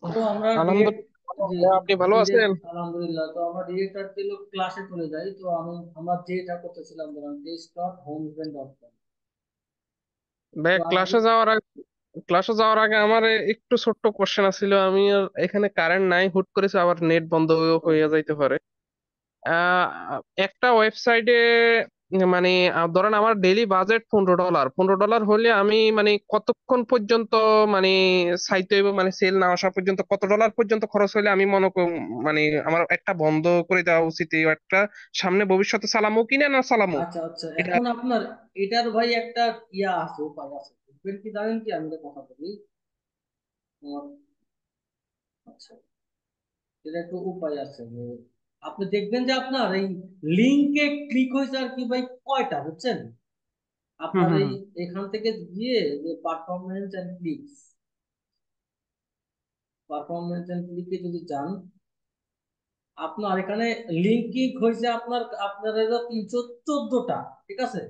তো আমরা ডিরেক্ট আলহামদুলিল্লাহ, আপনি ভালো আছেন? ডিরেক্ট আলহামদুলিল্লাহ। তো আমরা ডিরেক্ট আর কি ক্লাসে চলে যাই। তো আমরা যেটা করতেছিলাম ধরুন homepen.com। ভাই, তো আপনি ক্লাসে যাওয়ার আগে আমার একটু ছোট্ট কোশ্চেন ছিল। আমি আর এখানে কারেন্ট নাই, হুট করেছে আবার নেট বন্ধ হয়ে যাইতে পারে। আহ, একটা ওয়েবসাইটে মানে ধরেন আমার ডেইলি বাজেট $15। $15 হলে আমি মানে কতক্ষণ পর্যন্ত মানে চাইতে হইব, মানে সেল না আসা পর্যন্ত কত ডলার পর্যন্ত খরচ হলে আমি মানে আমার একটা বন্ধ করে দেওয়া উচিত, এই একটা সামনে ভবিষ্যতে চালামু কিনা না চালামু আচ্ছা আচ্ছা, এটা। এখন আপনার এটার ভাই একটা ইয়া আছে, উপায় আছে। এর কি জানেন কি, আমি একটা কথা বলি। আচ্ছা, এটা একটু উপায় আছে যে আপনি দেখবেন যে আপনার এই লিঙ্কে ক্লিক হয়েছে আর কি ভাই কয়টা, বুঝছেন? হুম, আপনার হুম, এই হুম, এখান থেকে গিয়ে যে পারফরমেন্স এন্ড ক্লিকে যদি যান, আপনার এখানে লিঙ্ক ক্লিক হয়েছে আপনার হলো 314টা। ঠিক আছে,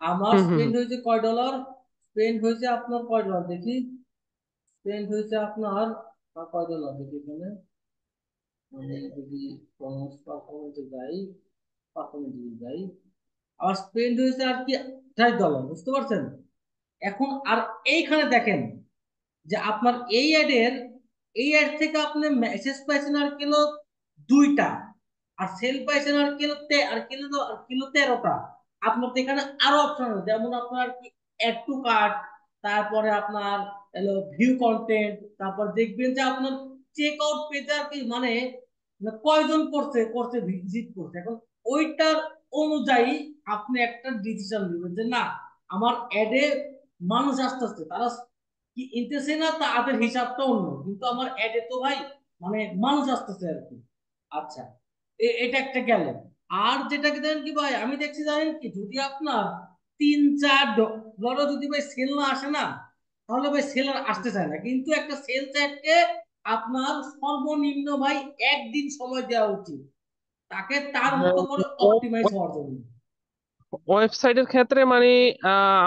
আমার হুম, হুম, স্পেন্ড হুম, হয়েছে কয় ডলার? স্পেন্ড হয়েছে আপনার কয় ডলার দেখি। স্পেন্ড হয়েছে আপনার কয় ডলার দেখি এখানে। মানে যদি পারফরমেন্সে যাই, পারফরমেন্সে যাই, আমার স্পেন্ড হয়েছে আর কি $28, বুঝতে পারছেন? এখন আর এইখানে দেখেন যে আপনার এই অ্যাড থেকে আপনি মেসেজ পাইছেন আর কিলো 2টা, আর সেল পাইছেন আর কিলো 13টা। আপনার তো এখানে আরো অপশন আছে, যেমন আপনার কি অ্যাড টু কার্ট, তারপরে আপনার হলো ভিউ কন্টেন্ট, তারপর দেখবেন যে আপনার চেক আউট পেজ আর কি মানে কয়জন করছে ভিজিট করছে। এখন ওইটার অনুযায়ী আপনি একটা ডিসিশন নেবেন যে না, আমার অ্যাডে মানুষ আসতে আসতে তারা কি ইনতেছে না, তাদের হিসাবটা অন্য, কিন্তু আমার অ্যাডে তো ভাই মানে মানুষ আসতেছে আর কি। আচ্ছা, এটা একটা গেল। আর যেটা কি জানেন কি ভাই, আমি দেখছি জানেন কি, যদি আপনার 3-4 ডলার যদি ভাই সেল না আসে না, তাহলে ভাই সেল আর আসতে চায় না। কিন্তু একটা সেল চাইতে আপনার সর্বনিম্ন ভাই একদিন সময় দেওয়া উচিত তাকে তার মতো করে অপটিমাইজ হওয়ার জন্য। ওয়েবসাইটের ক্ষেত্রে মানে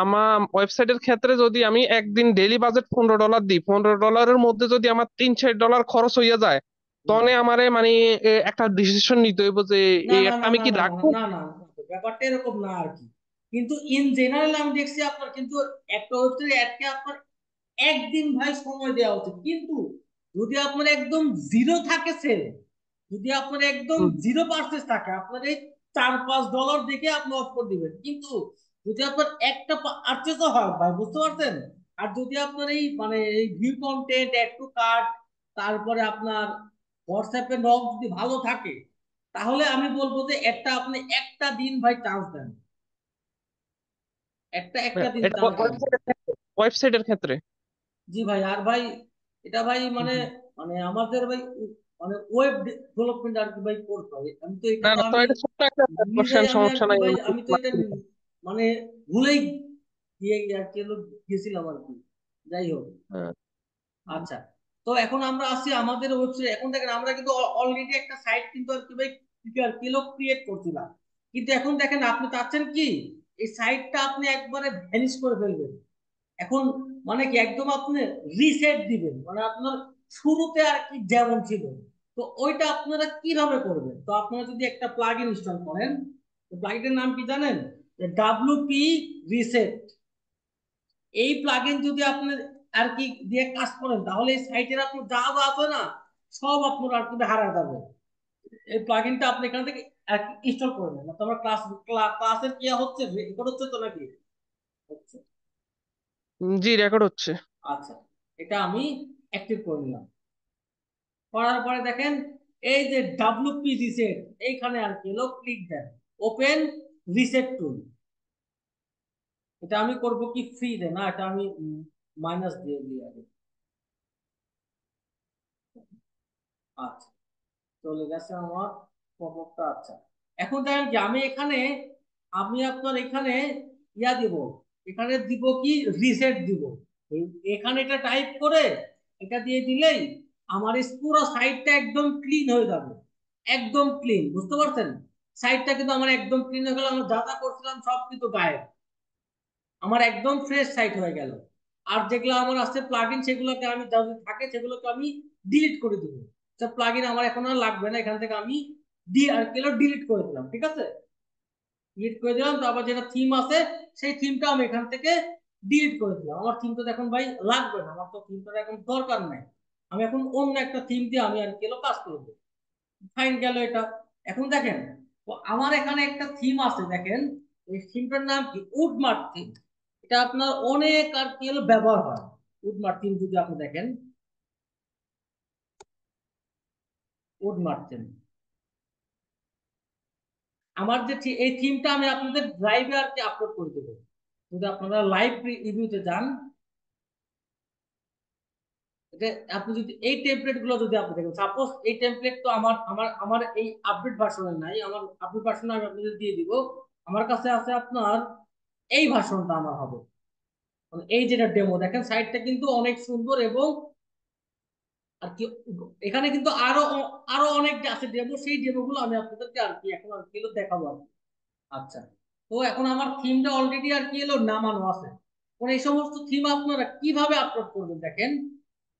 আমার ওয়েবসাইটের ক্ষেত্রে যদি আমি একদিন ডেইলি বাজেট $15 দিই, $15 মধ্যে যদি আমার $3-4 খরচ হইয়া যায়, হুম। তখন আমারে মানে একটা ডিসিশন নিতে হইব যে না এই না একটা না আমি না কি না না রাখবো। না না না, ব্যাপারটা এরকম না আর কি। কিন্তু ইন জেনারেল আমি দেখছি আপনার কিন্তু একটা ওয়েবসাইটে অ্যাডকে আপনার একদিন ভাই সময় দেওয়া উচিত। কিন্তু যদি আপনার একদম জিরো থাকে সেল, যদি আপনার একদম হুম। 0% থাকে, আপনার এই $4-5 দেখে আপনি অফ করে দিবেন। কিন্তু যদি আপনার একটা পারচেজও হয় ভাই, বুঝতে পারছেন? আর যদি আপনার এই মানে এই view content, add to cart, তারপরে আপনার হোয়াটসঅ্যাপে নক যদি ভালো থাকে, তাহলে আমি বলবো যে আপনি একটা দিন ভাই চান্স দেন। একটা দিন এটা চান্স দেন। ওয়েবসাইটের ক্ষেত্রে। জি ভাই। আর ভাই এটা ভাই হুম, মানে হুম। মানে আমাদের ভাই মানে ওয়েব ডেভেলপমেন্ট আর কি ভাই করতে হবে। আমি তো এটা না তো না, তো আমি এটা ছোট্ট একটা নিজেই কোশ্চেন, আমি আর সমস্যা কি নাই, ভাই, আমি আমি তো এটা মানে ভুলেই আর কি গেছিলাম আর কি। যাই হোক। হ্যাঁ। আচ্ছা, তো এখন আমরা আসছি আমাদের ওয়েবসাইট। এখন দেখেন আমরা কিন্তু অলরেডি একটা সাইট কিন্তু আর কি ভাই ক্রিয়েট করছিলাম। কিন্তু এখন দেখেন আপনি চাচ্ছেন কি এই সাইটটা আপনি একবারে ভ্যানিশ করে ফেলবেন। এখন মানে কি একদম আপনি রিসেট দিবেন, মানে আপনার শুরুতে আর কি যেমন ছিল। তো ওইটা আপনারা কিভাবে করবেন? তো আপনারা যদি একটা প্লাগ ইনস্টল করেন, তো প্লাগইনের নাম কি জানেন? WP reset. এই প্লাগইন যদি আপনি আর কি দিয়ে কাজ করেন, তাহলে এই সাইটের আপনার যা যা আছে না, সব আপনার আর কি হারা যাবে। এই প্লাগইনটা আপনি এখান থেকে ইনস্টল করে নেন। তো আমার ক্লাসের কি হচ্ছে, রেকর্ড হচ্ছে তো নাকি? হচ্ছে। জি, রেকর্ড হচ্ছে। আচ্ছা, এটা আমি অ্যাক্টিভ করে নিলাম। করার পরে দেখেন এই যে WP রিসেট, এইখানে আর কি ক্লিক দেন, ওপেন রিসেট টুল। এটা আমি করব কি ফ্রি দে না, এটা আমি মাইনাস দিয়ে দিই আগে। আচ্ছা, চলে গেছে আমার পপআপটা। আচ্ছা, এখন দেখেন কি আমি আপনার এখানে ইয়া দিব, এখানে দিব কি রিসেট দিব। এখানে এটা টাইপ করে এটা দিয়ে দিলেই আমার এই পুরো সাইটটা একদম ক্লিন হয়ে যাবে। একদম ক্লিন, বুঝতে পারছেন? সাইটটা কিন্তু আমার একদম ক্লিন হয়ে গেল, আমার যা যা করছিলাম সব কিন্তু গায়েব। আমার একদম ফ্রেশ সাইট হয়ে গেল। আর যেগুলো আমার আছে প্লাগইন, সেগুলোকে আমি যদি থাকে সেগুলোকে আমি ডিলিট করে দিব। প্লাগইন আমার এখন আর লাগবে না, এখান থেকে আমি আর কি ডিলিট করে দিলাম, ঠিক আছে, ডিলিট করে দিলাম। তারপর যেটা থিম আছে সেই থিমটা আমি এখান থেকে ডিলিট করে দিলাম। আমার থিমটা এখন ভাই লাগবে না, আমার তো থিমটা এখন দরকার নাই। আমি এখন অন্য একটা থিম দিয়ে আমি আর কি কাজ করবো। ফাইন গেল এটা। এখন দেখেন, তো আমার এখানে একটা থিম আছে, দেখেন এই থিমটার নাম কি, উডমার্ট থিম। এটা আপনার অনেক আর কি ব্যবহার হয়। উডমার্ট থিম যদি আপনি দেখেন, উডমার্ট থিম আমার যে এই থিমটা আমি আপনাদের ড্রাইভে আর কি আপলোড করে দেবো। যদি আপনারা লাইভ রিভিউতে যান, এটা আপনি যদি এই টেমপ্লেট গুলো যদি আপনি দেখেন, সাপোজ এই টেমপ্লেট তো আমার এই আপডেট ভার্সনে নাই, আমার আপডেট ভার্সনে আমি আপনাদের দিয়ে দিব। আমার কাছে আছে আপনার এই ভার্সনটা আমার হবে, মানে এই যেটা ডেমো দেখেন, সাইটটা কিন্তু অনেক সুন্দর এবং আর কি এখানে কিন্তু আরো অনেক আছে ডেমো, সেই ডেমো গুলো আমি আপনাদেরকে আর কি এখন আর কি দেখাবো আর কি। আচ্ছা, তো এখন আমার থিমটা অলরেডি আর কি নামানো আছে। এখন এই সমস্ত থিম আপনারা কিভাবে আপলোড করবেন দেখেন,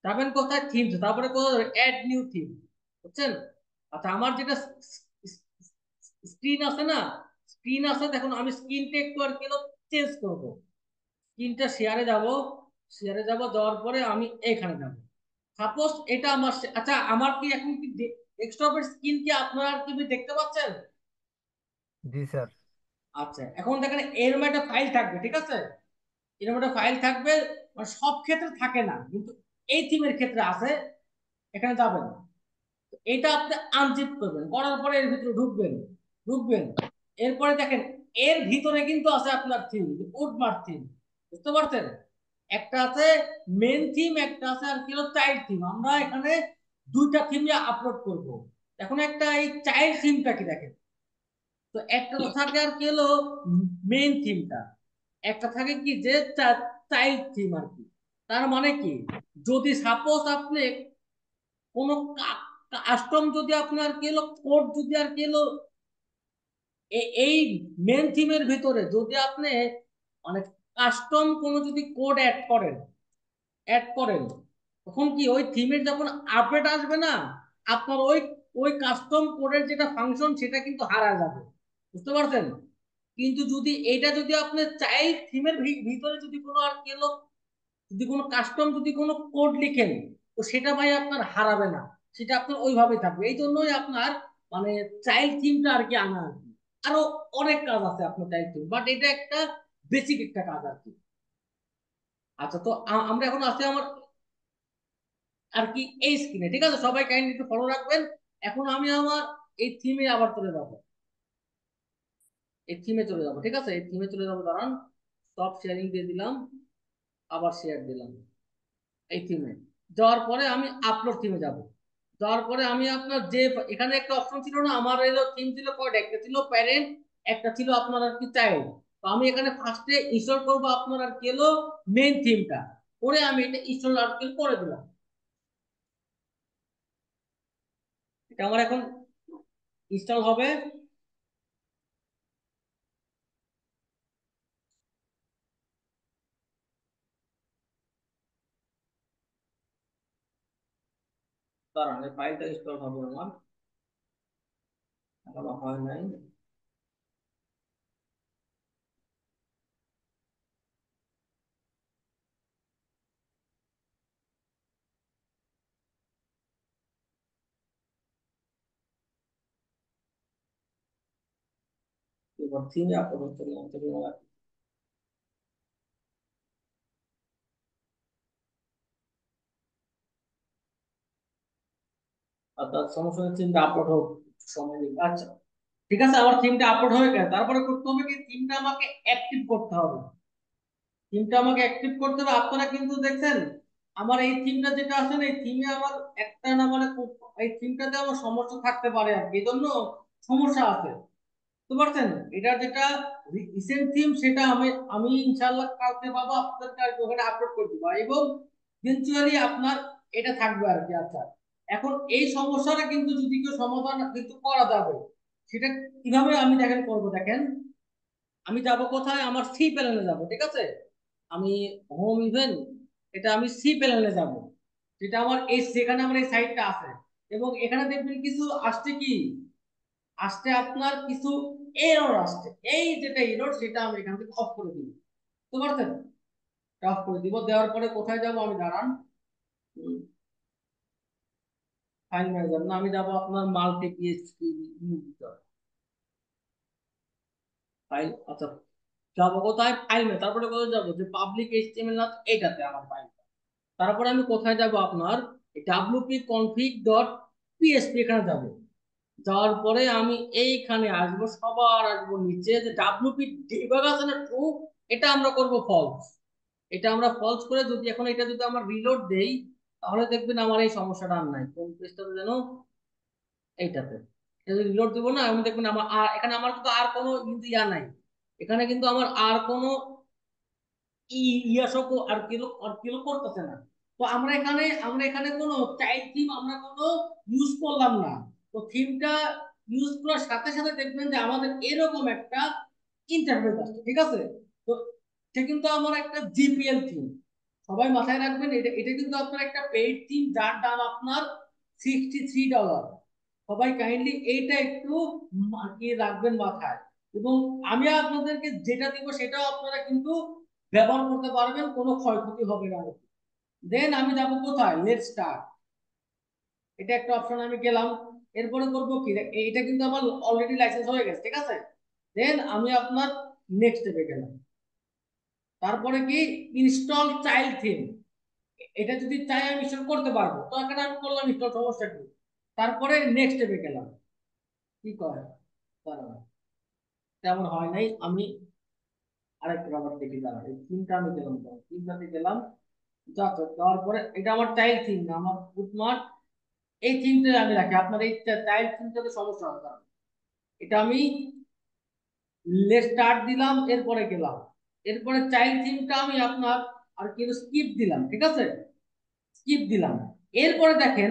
যাবেন কোথায়, থিমস, তারপরে কোথায় অ্যাড নিউ থিম, বুঝছেন। আচ্ছা, আমার যেটা স্ক্রিন আছে না, স্ক্রিন আছে, দেখুন আমি স্ক্রিনটা একটু আর কি চেঞ্জ করবো। স্ক্রিনটা শেয়ারে যাব, শেয়ারে যাব, যাওয়ার পরে আমি এখানে যাব। সাপোজ এটা আমার আচ্ছা, আমার কি এখন কি ডেস্কটপের স্ক্রিন কি আপনারা কি দেখতে পাচ্ছেন? জি স্যার। আচ্ছা, এখন দেখেন এরকম একটা ফাইল থাকবে, ঠিক আছে, এরকম একটা ফাইল থাকবে, মানে সব ক্ষেত্রে থাকে না কিন্তু এই থিমের ক্ষেত্রে আছে। এখানে যাবেন, এটা আপনি আনজিপ করবেন, করার পরে এর ভিতরে ঢুকবেন, ঢুকবেন। এরপরে দেখেন এর ভিতরে কিন্তু আছে আপনার থিম, উডমার্ট থিম, বুঝতে পারছেন। একটা আছে মেন থিম, একটা আছে আর কি চাইল্ড থিম। আমরা এখানে দুইটা থিম আপলোড করব। এখন একটা এই চাইল্ড থিমটা কি দেখেন, তো একটা তো থাকে আর কি মেইন থিমটা, একটা থাকে কি যে চাইল্ড থিম আর কি। তার মানে কি, যদি সাপোজ আপনি কোন কাস্টম যদি আপনার কি কোড যদি আর কি এই মেন থিমের ভিতরে যদি আপনি মানে কাস্টম কোনো যদি কোড অ্যাড করেন, তখন কি ওই থিমের যখন আপডেট আসবে না, আপনার ওই ওই কাস্টম কোডের যেটা ফাংশন সেটা কিন্তু হারা যাবে, বুঝতে পারছেন। কিন্তু যদি এটা যদি আপনি চাইল্ড থিমের ভিতরে যদি কোনো আর কি যদি কোনো কাস্টম যদি কোনো কোড লিখেন, তো সেটা ভাই আপনার হারাবে না, সেটা আপনার ওইভাবেই থাকবে। এই জন্যই আপনার মানে চাইল্ড থিমটা আর কি আনা আর কি। আরো অনেক কাজ আছে আপনার চাইল্ড থিম, বাট এটা একটা বেসিক একটা কাজ আর কি। আচ্ছা, তো আমরা এখন আছে আমার আর কি এই স্ক্রিনে, ঠিক আছে, সবাই কাইন্ডলি একটু ফলো রাখবেন। এখন আমি আমার এই থিমে আবার চলে যাব, এই থিমে চলে যাব, ঠিক আছে, এই থিমে চলে যাবো, দাঁড়ান, স্টপ শেয়ারিং দিয়ে দিলাম, আবার শেয়ার দিলাম। এই থিমে যাওয়ার পরে আমি আপলোড থিমে যাব। যাওয়ার পরে আমি আপনার যে এখানে একটা অপশন ছিল না, আমার এলো থিম ছিল কয়টা, একটা ছিল প্যারেন্ট, একটা ছিল আপনার আর কি চাইল্ড। তো আমি এখানে ফার্স্টে ইনস্টল করব আপনার আর কি হলো মেইন থিমটা, করে আমি এটা ইনস্টল আর কি করে দিলাম। এটা আমার এখন ইনস্টল হবে। দাঁড়ান, এই ফাইলটা ইনস্টল হবে আমার, এখনো হয় নাই। এবার থিমে আপলোড হচ্ছে না, আর তার সমস্যা হচ্ছে থিমটা আপলোড হোক, সময় নেই। আচ্ছা, ঠিক আছে, আমার থিমটা আপলোড হয়ে গেছে। তারপরে করতে হবে কি, থিমটা আমাকে অ্যাক্টিভ করতে হবে, থিমটা আমাকে অ্যাক্টিভ করতে হবে। আপনারা কিন্তু দেখছেন আমার এই থিমটা যেটা আছে না, এই থিমে আমার একটা না মানে এই থিমটাতে আমার সমস্যা থাকতে পারে আর কি, এই জন্য সমস্যা আছে, বুঝতে পারছেন। এটা যেটা রিসেন্ট থিম সেটা আমি আমি ইনশাআল্লাহ কালকে পাবো, আপনাদেরকে আর কি ওখানে আপলোড করে দেবো, এবং ইভেনচুয়ালি আপনার এটা থাকবে আর কি। আচ্ছা, এখন এই সমস্যাটা কিন্তু যদি কেউ সমাধান কিন্তু করা যাবে, সেটা কিভাবে আমি দেখেন করবো, দেখেন আমি যাব কোথায়, আমার সি প্যানেলে যাব, ঠিক আছে, আমি হোম ইভেন্ট, এটা আমি সি প্যানেলে যাব। যেটা আমার এই সেখানে আমার এই সাইটটা আছে, এবং এখানে দেখবেন কিছু আসছে কি, আসছে আপনার কিছু এরর আসছে। এই যেটা এরর সেটা আমি এখান থেকে অফ করে দিব, বুঝতে পারছেন? অফ করে দিব, দেওয়ার পরে কোথায় যাব আমি, দাঁড়ান, ফাইল ম্যানেজার না, আমি যাব আপনার মাল্টি পিএইচপি ফাইল, আচ্ছা যাবো কোথায়, ফাইল মে, তারপরে কোথায় যাবো, যে পাবলিক এইচটিএমএল না, এটাতে আমার ফাইল। তারপরে আমি কোথায় যাব, আপনার wp config ডট পিএসপি, এখানে যাব। যাওয়ার পরে আমি এইখানে আসবো, সবার আসবো নিচে, যে wp ডিবাগ আছে না, ট্রু, এটা আমরা করব ফলস। এটা আমরা ফলস করে যদি এখন এটা যদি আমরা রিলোড দেই, তাহলে দেখবেন আমার এই সমস্যাটা আর নাই। কোন পেজটাতে যেন, এইটাতে যদি রিলোড দিব না, আমি দেখবেন আমার আর এখানে আমার কিন্তু আর কোনো কিন্তু ইয়া নাই, এখানে কিন্তু আমার আর কোনো ইয়াসক আর কিলো করতেছে না। তো আমরা এখানে কোনো চাইল্ড থিম আমরা কোনো ইউজ করলাম না। তো থিমটা ইউজ করার সাথে সাথে দেখবেন যে আমাদের এরকম একটা ইন্টারফেস আসছে, ঠিক আছে? তো এটা কিন্তু আমার একটা জিপিএল থিম, সবাই মাথায় রাখবেন, এটা এটা কিন্তু আপনার একটা পেইড থিম, যার দাম আপনার $63। সবাই কাইন্ডলি এইটা একটু কি রাখবেন মাথায়। এবং আমি আপনাদেরকে যেটা দিব সেটাও আপনারা কিন্তু ব্যবহার করতে পারবেন, কোনো ক্ষয়ক্ষতি হবে না। দেন আমি যাব কোথায়, লেট স্টার্ট, এটা একটা অপশন আমি গেলাম। এরপরে করব কি, এটা কিন্তু আমার অলরেডি লাইসেন্স হয়ে গেছে, ঠিক আছে? দেন আমি আপনার নেক্সট স্টেপে গেলাম। তারপরে কি, ইনস্টল চাইল্ড থিম, এটা যদি চাই আমি ইনস্টল করতে পারবো, তো এখানে আমি করলাম ইনস্টল, সমস্যা কি। তারপরে নেক্সট স্টেপে গেলাম, কি করে দাঁড়ানো, তেমন হয় নাই, আমি আরেকটা আবার দেখি, দাঁড়া, এই থিমটা আমি গেলাম, থিমটাতে গেলাম, যাওয়ার পরে এটা আমার চাইল্ড থিম না, আমার বুটমার্ক, এই থিমটা আমি রাখি। আপনার এই চাইল্ড থিমটাতে সমস্যা হবে না। এটা আমি স্টার্ট দিলাম, এরপরে গেলাম, এরপরে চাইল্ড থিমটা আমি আপনার আর কি স্কিপ দিলাম, ঠিক আছে? স্কিপ দিলাম। এরপরে দেখেন,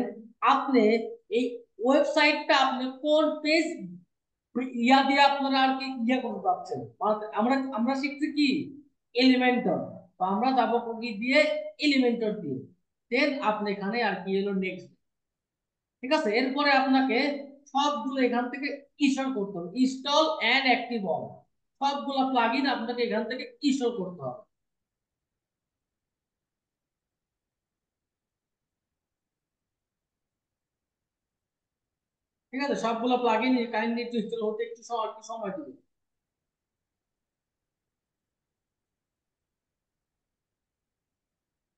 আপনি এই ওয়েবসাইটটা আপনি কোন পেজ ইয়া দিয়ে আপনারা আর কি ইয়া করতে পারছেন। আমরা আমরা শিখছি কি, এলিমেন্টর। তো আমরা যাবো কি দিয়ে, এলিমেন্টর দিয়ে। দেন আপনি এখানে আর কি হলো নেক্সট, ঠিক আছে? এরপরে আপনাকে সবগুলো এখান থেকে ইনস্টল করতে হবে, ইনস্টল এন্ড অ্যাক্টিভ অল, সবগুলো প্লাগইন আপনাকে এখান থেকে ইনস্টল করতে হবে। ঠিক আছে, সবগুলো প্লাগইন কাইন্ডলি একটু ইনস্টল হতে একটু সময় দিবে।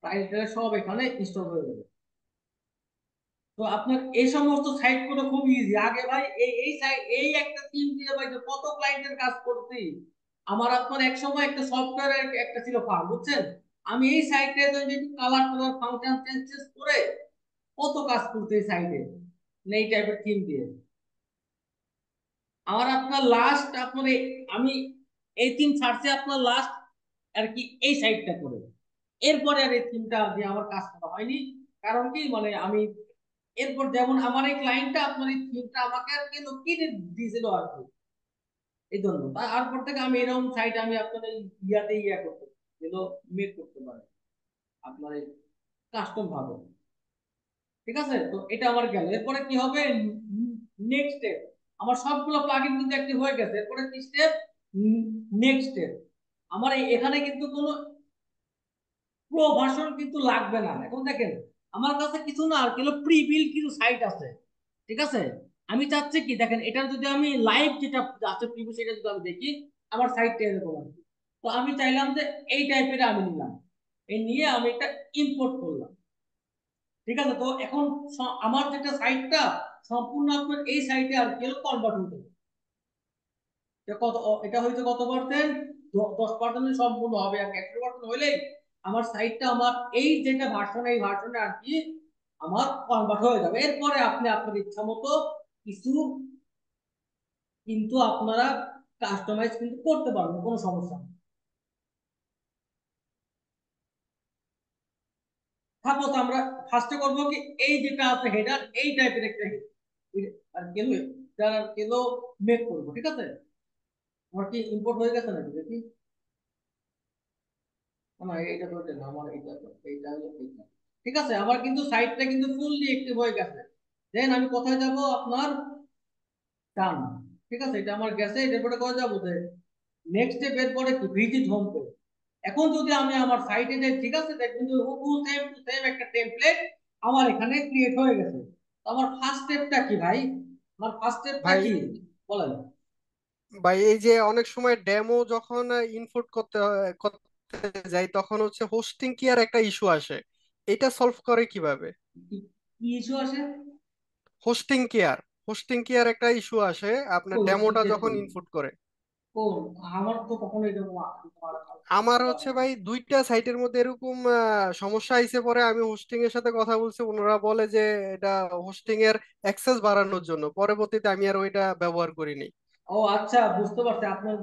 তাই সব এখানে ইনস্টল হয়ে যাবে। তো আপনার এই সমস্ত সাইট গুলো খুব ইজি। আগে ভাই এই সাইট, এই একটা টিম দিয়ে ভাই যে কত ক্লায়েন্টের কাজ করছি। আমার আপনার এক সময় একটা সফটওয়্যারের একটা ছিল ফার্ম, বুঝছেন? আমি এই সাইটে যদি একটু কালার কালার ফাংশন চেঞ্জ করে কত কাজ করতে এই সাইটে, এই টাইপের থিম দিয়ে। আমার আপনার লাস্ট আপনার আমি এই থিম ছাড়ছি আপনার লাস্ট আর কি এই সাইটটা করে, এরপরে আর এই থিমটা দিয়ে আমার কাজ করা হয়নি। কারণ কি, মানে আমি এরপর যেমন আমার এই ক্লায়েন্টটা আপনার এই থিমটা আমাকে আর কি কিনে দিয়েছিল আর কি, এই জন্য তারপর থেকে আমি এরকম সাইট আমি আপনার এই ইয়াতে ইয়া করতে, যেগুলো মেক করতে পারি আপনার এই কাস্টম ভাবে, ঠিক আছে? তো এটা আমার গেল। এরপরে কি হবে, নেক্সট স্টেপ, আমার সবগুলো প্লাগইন কিন্তু অ্যাক্টিভ হয়ে গেছে। এরপরে কি স্টেপ, নেক্সট স্টেপ, আমার এখানে কিন্তু কোনো প্রো ভার্সন কিন্তু লাগবে না। এখন দেখেন, আমার কাছে কিছু না আর কিলো প্রি বিল্ড কিছু সাইট আছে, ঠিক আছে? আমি চাচ্ছি কি, দেখেন এটা যদি আমি লাইভ যেটা আছে প্রিভিউ, সেটা যদি আমি দেখি, আমার সাইটটা এরকম আর কি। তো আমি চাইলাম যে এই টাইপের আমি নিলাম, এই নিয়ে আমি এটা ইম্পোর্ট করলাম, ঠিক আছে? তো এখন আমার যেটা সাইটটা সম্পূর্ণ আপনার এই সাইটে আর কি কনভার্ট হতে হবে। কত, এটা হইতে কত পার্সেন্ট, 10% সম্পূর্ণ হবে। আর 100% হইলেই আমার সাইটটা আমার এই যেটা ভার্সন, এই ভার্সনে আর কি আমার কনভার্ট হয়ে যাবে। এরপরে আপনি আপনার ইচ্ছা মতো কিছু কিন্তু আপনারা কাস্টমাইজ কিন্তু করতে পারবেন, কোনো সমস্যা নেই। সাপোজ আমরা ফার্স্টে করবো কি, এই যেটা আছে হেডার, এই টাইপের একটা আর কেলো, যারা কেলো মেক করবো, ঠিক আছে? আমার কি ইম্পোর্ট হয়ে গেছে নাকি দেখি, না এইটা তো না, আমার এইটা হলো এইটা। ঠিক আছে, আমার কিন্তু সাইটটা কিন্তু ফুললি অ্যাক্টিভ হয়ে গেছে। দেন আমি কোথায় যাব, আপনার ডান। ঠিক আছে, এটা আমার গেছে, এরপরে কোথায় যাবো, নেক্সট স্টেপ, এরপরে কি ভিজিট হোম পেজ। এখন যদি আমি আমার সাইটে যাই, ঠিক আছে, দেখবেন যে হুবহু সেম টু সেম একটা টেমপ্লেট আমার এখানে ক্রিয়েট হয়ে গেছে। তো আমার ফার্স্ট স্টেপটা কি ভাই, আমার ফার্স্ট স্টেপটা ভাই কি বলেন। ভাই এই যে অনেক সময় ডেমো যখন ইনপুট করতে যাই তখন হচ্ছে হোস্টিং কি আর একটা ইস্যু আসে, এটা সলভ করে কিভাবে? কি কি ইস্যু আসে? হোস্টিং কেয়ার একটা ইস্যু আসে আপনার কই হোস্টিং ডেমোটা কেস যখন কই? ইনপুট করে। কোন? আমার তো কখনো এরকম আমার হচ্ছে ভাই দুইটা সাইটের মধ্যে এরকম সমস্যা আইছে, পরে আমি হোস্টিং এর সাথে কথা বলছি, ওনারা বলে যে এটা হোস্টিং এর অ্যাক্সেস বাড়ানোর জন্য, পরবর্তীতে আমি আর ওইটা ব্যবহার করিনি। ও আচ্ছা, বুঝতে পারছি আপনার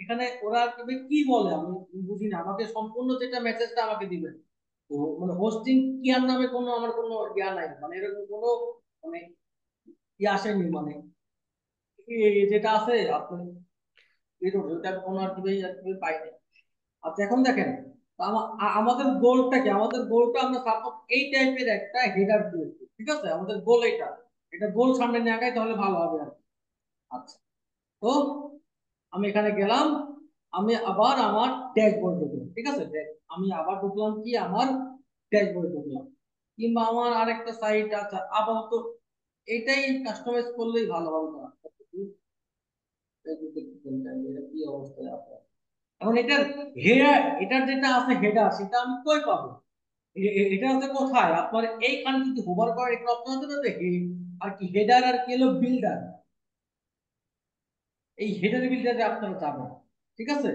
এখানে ওরা কি বলে আমি বুঝি না, আমাকে সম্পূর্ণ যেটা মেসেজটা আমাকে দিবেন। তো মানে হোস্টিং কেয়ার নামে কোনো আমার কোনো ইয়া নাই, মানে এরকম কোনো মানে ইয়ে আসেনি, মানে যেটা আছে আপনি ওটা কোনো আর কি পাইনি। আচ্ছা এখন দেখেন, তো আমাদের গোলটা কি, আমাদের গোলটা আমরা সাপোজ এই টাইপের একটা হেডার দিয়েছি, ঠিক আছে, আমাদের গোল এটা, এটা গোল সামনে নিয়ে আগাই তাহলে ভালো হবে আর কি। আচ্ছা, তো আমি এখানে গেলাম, আমি আবার আমার ড্যাশবোর্ডে ঢুকলাম, ঠিক আছে, আমি আবার ঢুকলাম কি আমার ড্যাশবোর্ডে ঢুকলাম, কিংবা আমার আরেকটা সাইট আছে আপাতত এটাই কাস্টমাইজ করলেই ভালো হবে না। এটা কি অবস্থায় আছে এখন, এটার হেডার, এটার যেটা আছে হেডার, সেটা আমি কই পাবো? এটা হচ্ছে কোথায় আপনার এইখানে যদি হোভার করার একটা অপশন আছে না, যে আর কি হেডার আর কি হলো বিল্ডার, এই হেডার বিল্ডারে আপনারা যাবেন, ঠিক আছে।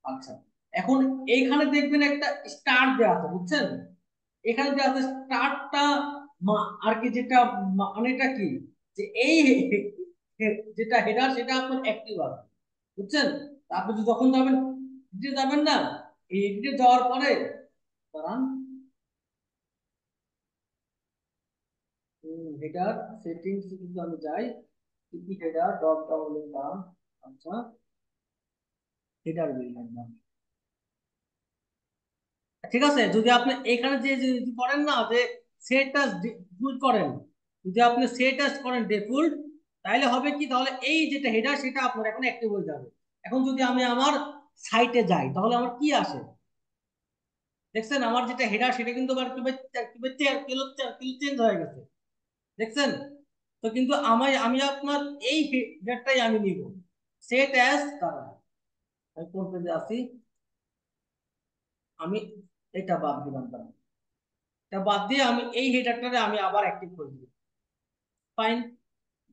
আচ্ছা, এখন এইখানে দেখবেন একটা স্টার্ট দেওয়া আছে, বুঝছেন, এখানে দেওয়া আছে স্টার্টটা আর কি, যেটা মানেটা কি, যে এই যেটা হেডার সেটা আপনার অ্যাক্টিভ আছে, বুঝছেন। তা আপনি যখন যাবেন, এডিটে যাবেন না, এই এডিটে যাওয়ার পরে দাঁড়ান, হেডার সেটিংস যদি আমি যাই, কি হেডার ডট ডাউন দাঁড়ান, আচ্ছা, হেডার বিল্ডার, ঠিক আছে, যদি আপনি এখানে যে করেন না, যে সেটটা ডিফল্ট করেন, যদি আপনি সেটটা করেন ডিফল্ট, তাহলে হবে কি, তাহলে এই যেটা হেডার সেটা আপনার এখন অ্যাক্টিভ হয়ে যাবে। এখন যদি আমি আমার সাইটে যাই তাহলে আমার কি আসে, দেখছেন, আমার যেটা হেডার সেটা কিন্তু আবার চেঞ্জ হয়ে গেছে, দেখছেন। তো কিন্তু আমি আপনার এই হেডারটাই আমি নিব, সেট অ্যাজ তারা, আমি কোন পেজে আসি, আমি এটা বাদ দিলাম, এটা বাদ দিয়ে আমি এই হেডারটারে আমি আবার অ্যাক্টিভ করে দিই, ফাইন।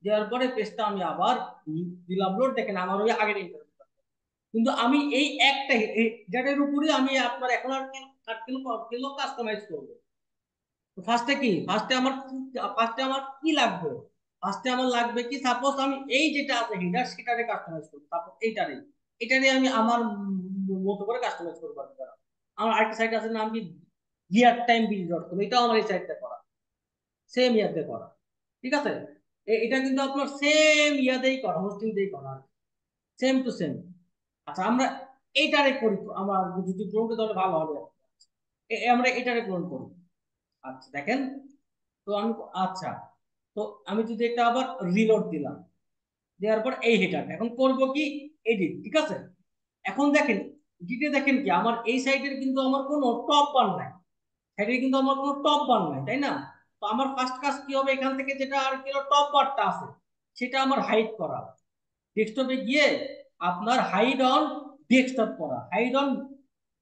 দেওয়ার পরে পেজটা আমি আবার দিলাম লোড, দেখেন আমার ওই আগের ইন্টারফেস, কিন্তু আমি এই একটা হেডারের উপরে আমি আপনার এখন আর কিলো কাস্টমাইজ করবো। তো ফার্স্টে আমার কি লাগবে, ফার্স্টে আমার লাগবে কি, সাপোজ আমি এই যেটা আছে হেডার সেটারে কাস্টমাইজ করবো, সাপোজ এটারে আমি আমার মতো করে কাস্টমাইজ করবো আর কি। আমার আরেকটা সাইট আছে, নাম কি গিয়ার টাইম বিল ডট কম, এটাও আমার এই সাইটটা করা, সেম ইয়াতে করা, ঠিক আছে। এটা কিন্তু আপনার সেম ইয়াতেই করা, হোস্টিং দিয়েই করা, সেম টু সেম। আচ্ছা, আমরা এইটারে করি, আমার যদি ক্লোন করি তাহলে ভালো হবে। আমরা এটারে ক্লোন করি। আচ্ছা দেখেন, তো আমি, আচ্ছা, তো আমি যদি এটা আবার রিলোড দিলাম, দেওয়ার পর এই হেডার এখন করব কি, এডিট, ঠিক আছে। এখন দেখেন, এডিটে দেখেন কি আমার এই সাইডের কিন্তু আমার কোনো টপ বার নাই, সাইডে কিন্তু আমার কোনো টপ বার নাই, তাই না। তো আমার ফার্স্ট কাজ কি হবে, এখান থেকে যেটা আর কি টপ বারটা আছে সেটা আমার হাইড করা, ডেস্কটপে গিয়ে আপনার হাইড অন ডেস্কটপ করা, হাইড অন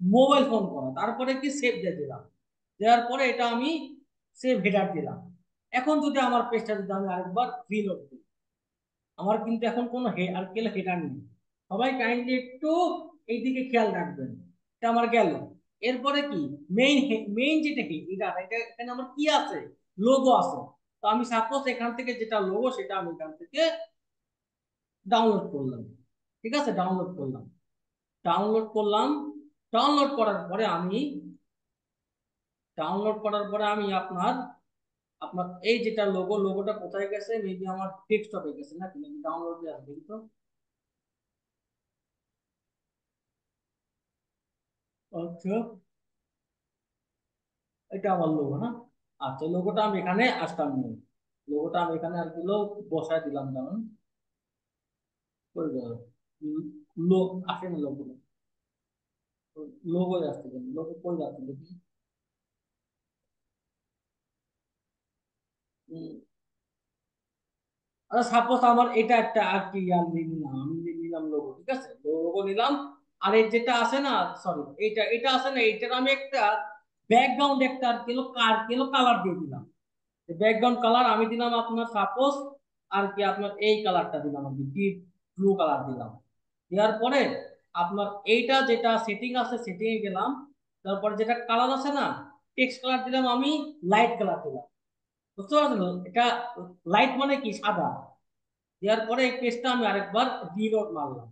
মোবাইল ফোন করা, তারপরে কি সেভ দিয়ে দিলাম, দেওয়ার পরে এটা আমি সেভ হেডার দিলাম। এখন যদি আমার পেজটা যদি আমি আরেকবার রিলোড দিই, আমার কিন্তু এখন কোনো আর কি হেডার নেই। সবাই কাইন্ডলি একটু এইদিকে খেয়াল রাখবেন, এটা আমার গেল। এরপরে কি, মেইন মেইন যেটা কি এটা এখানে আমার কি আছে, লোগো আছে। তো আমি সাপোজ এখান থেকে যেটা লোগো সেটা আমি এখান থেকে ডাউনলোড করলাম, ঠিক আছে, ডাউনলোড করলাম, ডাউনলোড করলাম, ডাউনলোড করার পরে আমি আপনার আপনার এই যেটা লোগোটা কোথায় গেছে, মেবি আমার ডেস্কটপে গেছে নাকি, মেবি ডাউনলোডে আসবে তো। আচ্ছা, এটা আমার লোগো না। আচ্ছা, লোগোটা আমি এখানে আসতাম না, লোগোটা আমি এখানে আর কিলো বসায় দিলাম, কারণ কই গেল লোক আসে না, লোগো লোগো আসছে কেন, লোগো কই যাচ্ছে দেখি। সাপোজ আমার এটা একটা আর কি ইয়ার নিলাম, আমি নিলাম লোগো, ঠিক আছে, লোগো নিলাম। আর এই যেটা আছে না, সরি, এটা এটা আছে না, এটার আমি একটা ব্যাকগ্রাউন্ড একটা আর কিলো কালার দিয়ে দিলাম। ব্যাকগ্রাউন্ড কালার আমি দিলাম আপনার সাপোজ আর কি আপনার এই কালারটা দিলাম, আর কি ডিপ ব্লু কালার দিলাম। দেওয়ার পরে আপনার এইটা যেটা সেটিং আছে সেটিং এ গেলাম, তারপরে যেটা কালার আছে না, টেক্সট কালার দিলাম আমি লাইট কালার দিলাম। বুঝতে পারছেন? এটা লাইট মানে কি, সাদা। দেওয়ার পরে এই পেজটা আমি আরেকবার রিলোড মারলাম।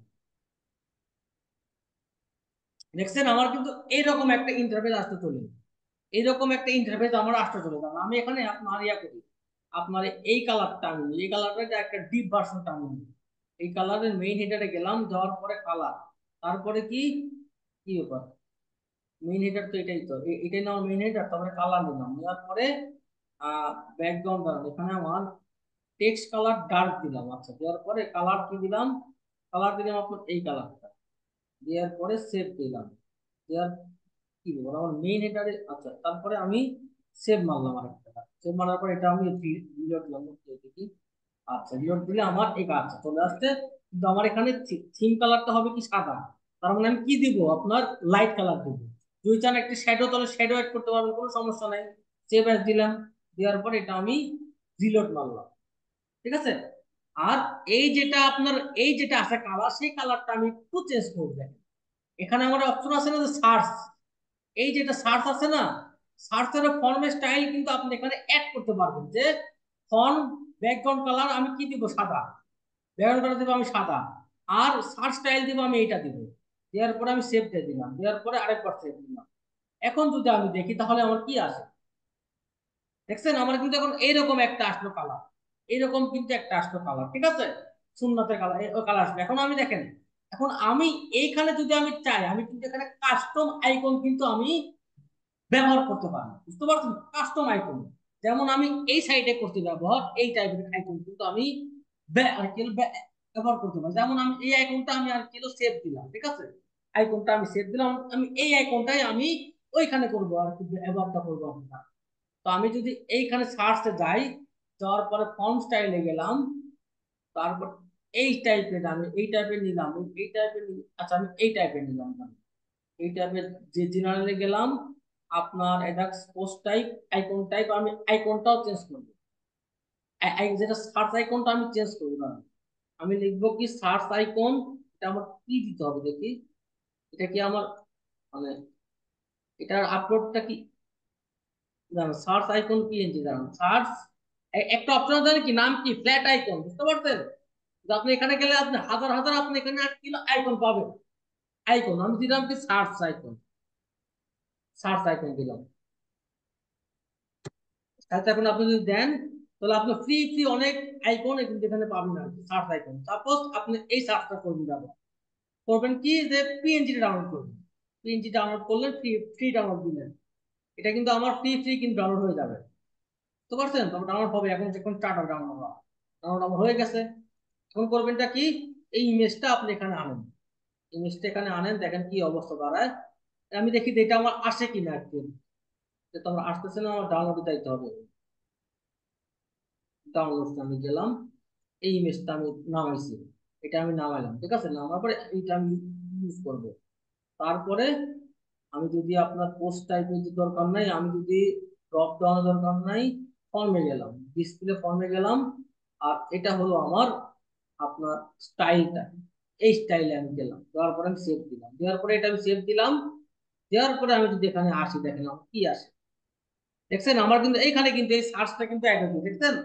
দেখছেন আমার কিন্তু এইরকম একটা ইন্টারফেস আসতে চলে, এইরকম একটা ইন্টারফেস আমার আসতে চলে যাবে। আমি এখানে আপনার ইয়া করি, আপনার এই কালারটা আমি নিই, এই কালারটা একটা ডিপ ভার্সনটা আমি নিই। এই কালারের মেইন হেডারে গেলাম, যাওয়ার পরে কালার, তারপরে কি কি ব্যাপার, মেইন হেডার তো এটাই, তো এটাই না মেইন হেডার, তারপরে কালার নিলাম, নেওয়ার পরে ব্যাকগ্রাউন্ড দাঁড়ান, এখানে আমার টেক্সট কালার ডার্ক দিলাম। আচ্ছা, দেওয়ার পরে কালার কি দিলাম, কালার দিলাম আপনার এই কালারটা, দেওয়ার পরে সেভ দিলাম। দেওয়ার কি বলবো আমার মেইন হেডারে, আচ্ছা তারপরে আমি সেভ মারলাম আরেকটা, সেভ মারার পর এটা আমি রিলোড দিলাম, দেখি। আচ্ছা, রিলোড দিলে আমার এই কাজটা চলে আসছে। কিন্তু আমার এখানে থিম কালারটা হবে কি, সাদা। তার মানে আমি কি দিব, আপনার লাইট কালার দিব। যদি চান একটা শ্যাডো, তাহলে শ্যাডো অ্যাড করতে পারবেন, কোনো সমস্যা নাই। সেভ অ্যাজ দিলাম, দেওয়ার পর এটা আমি রিলোড মারলাম, ঠিক আছে। আর এই যেটা আপনার এই যেটা আছে কালার, সেই কালারটা আমি একটু চেঞ্জ করবো, দেখেন এখানে আমার অপশন আছে না যে সার্চ, এই যেটা সার্চ আছে না, সার্চের ফর্মের স্টাইল কিন্তু আপনি এখানে অ্যাড করতে পারবেন, যে ফন্ট ব্যাকগ্রাউন্ড কালার আমি কি দিব, সাদা। ব্যাকগ্রাউন্ড কালার দিব আমি সাদা, আর সার্চ স্টাইল দিব আমি এইটা দিব। দেওয়ার পরে আমি সেভ দিয়ে দিলাম, দেওয়ার পরে আরেকবার সেভ দিলাম। এখন যদি আমি দেখি তাহলে আমার কি আসে, দেখছেন আমার কিন্তু এখন এইরকম একটা আসলো কালার, এইরকম কিন্তু একটা আসলো কালার, ঠিক আছে, শূন্যতে কালার, ওই কালার আসলো। এখন আমি দেখেন, এখন আমি এইখানে যদি আমি চাই, আমি কিন্তু এখানে কাস্টম আইকন কিন্তু আমি ব্যবহার করতে পারি, বুঝতে পারছেন, কাস্টম আইকন। যেমন আমি এই সাইডে করতে ব্যবহার, এই টাইপের আইকন কিন্তু আমি ব্যবহার করতে পারি। যেমন আমি এই আইকনটা আমি আর কিলো সেভ দিলাম, ঠিক আছে, আইকনটা আমি সেভ দিলাম, আমি এই আইকনটাই আমি ওইখানে করবো আর কি, ব্যবহারটা করবো আপনার। তো আমি যদি এইখানে সার্চে যাই, যাওয়ার পরে ফন্ট স্টাইলে গেলাম, তারপর এই টাইপের আমি এই টাইপের নিলাম, এই টাইপের, আচ্ছা আমি এই টাইপের নিলাম, এই টাইপের যে জেনারেলে গেলাম, আপনার এটা পোস্ট টাইপ, আইকন টাইপ আমি আইকনটাও চেঞ্জ করবো। যেটা সার্চ আইকনটা আমি চেঞ্জ করবো না, আমি লিখবো কি সার্চ আইকন, এটা আমার কি দিতে হবে দেখি, এটা কি আমার মানে এটার আপলোডটা কি, জানো সার্চ আইকন পিএনজি, জানো সার্চ একটা অপশন আছে কি, নাম কি ফ্ল্যাট আইকন, বুঝতে পারছেন? তো আপনি এখানে গেলে আপনি হাজার হাজার আপনি এখানে কিলো আইকন পাবেন। আইকন আমি দিলাম কি সার্চ আইকন, সার্চ আইকন দিলাম। সার্চ আইকন আপনি যদি দেন, তাহলে আপনি ফ্রি ফ্রি অনেক আইকন কিন্তু এখানে পাবেন আর সার্চ আইকন। সাপোজ আপনি এই সার্চটা করবেন, ব্যবহার করবেন কি, যে পিএনজি ডাউনলোড করবেন, পিএনজি ডাউনলোড করলেন, ফ্রি ফ্রি ডাউনলোড দিলেন, এটা কিন্তু আমার ফ্রি ফ্রি কিন্তু ডাউনলোড হয়ে যাবে, বুঝতে পারছেন? তবে ডাউনলোড হবে, এখন যখন স্টার্ট হবে ডাউনলোড হওয়া, ডাউনলোড আমার হয়ে গেছে। এখন করবেনটা কি, এই ইমেজটা আপনি এখানে আনেন, ইমেজটা এখানে আনেন, দেখেন কি অবস্থা দাঁড়ায়। আমি দেখি যে এটা আমার আসে কিনা একটু, তো আমার আসতেছে না, আমার ডাউনলোডে যাইতে হবে। ডাউনলোড আমি গেলাম, এই ইমেজটা আমি নামাইছি, এটা আমি নামাইলাম, ঠিক আছে, নামার পরে এইটা আমি ইউজ করব। তারপরে আমি যদি আপনার পোস্ট টাইপের দরকার নাই, আমি যদি ড্রপ ডাউন দরকার নাই, ফর্মে গেলাম, ডিসপ্লে ফর্মে গেলাম, আর এটা হলো আমার আপনার স্টাইলটা, এই স্টাইলে আমি গেলাম, দেওয়ার পরে আমি সেভ দিলাম, দেওয়ার পরে এটা আমি সেভ দিলাম। দেওয়ার পরে আমি যদি এখানে আসি, দেখেন আমার কি আসে, দেখছেন আমার কিন্তু এইখানে কিন্তু এই সার্চটা কিন্তু অ্যাড হয়ে গেছে, দেখছেন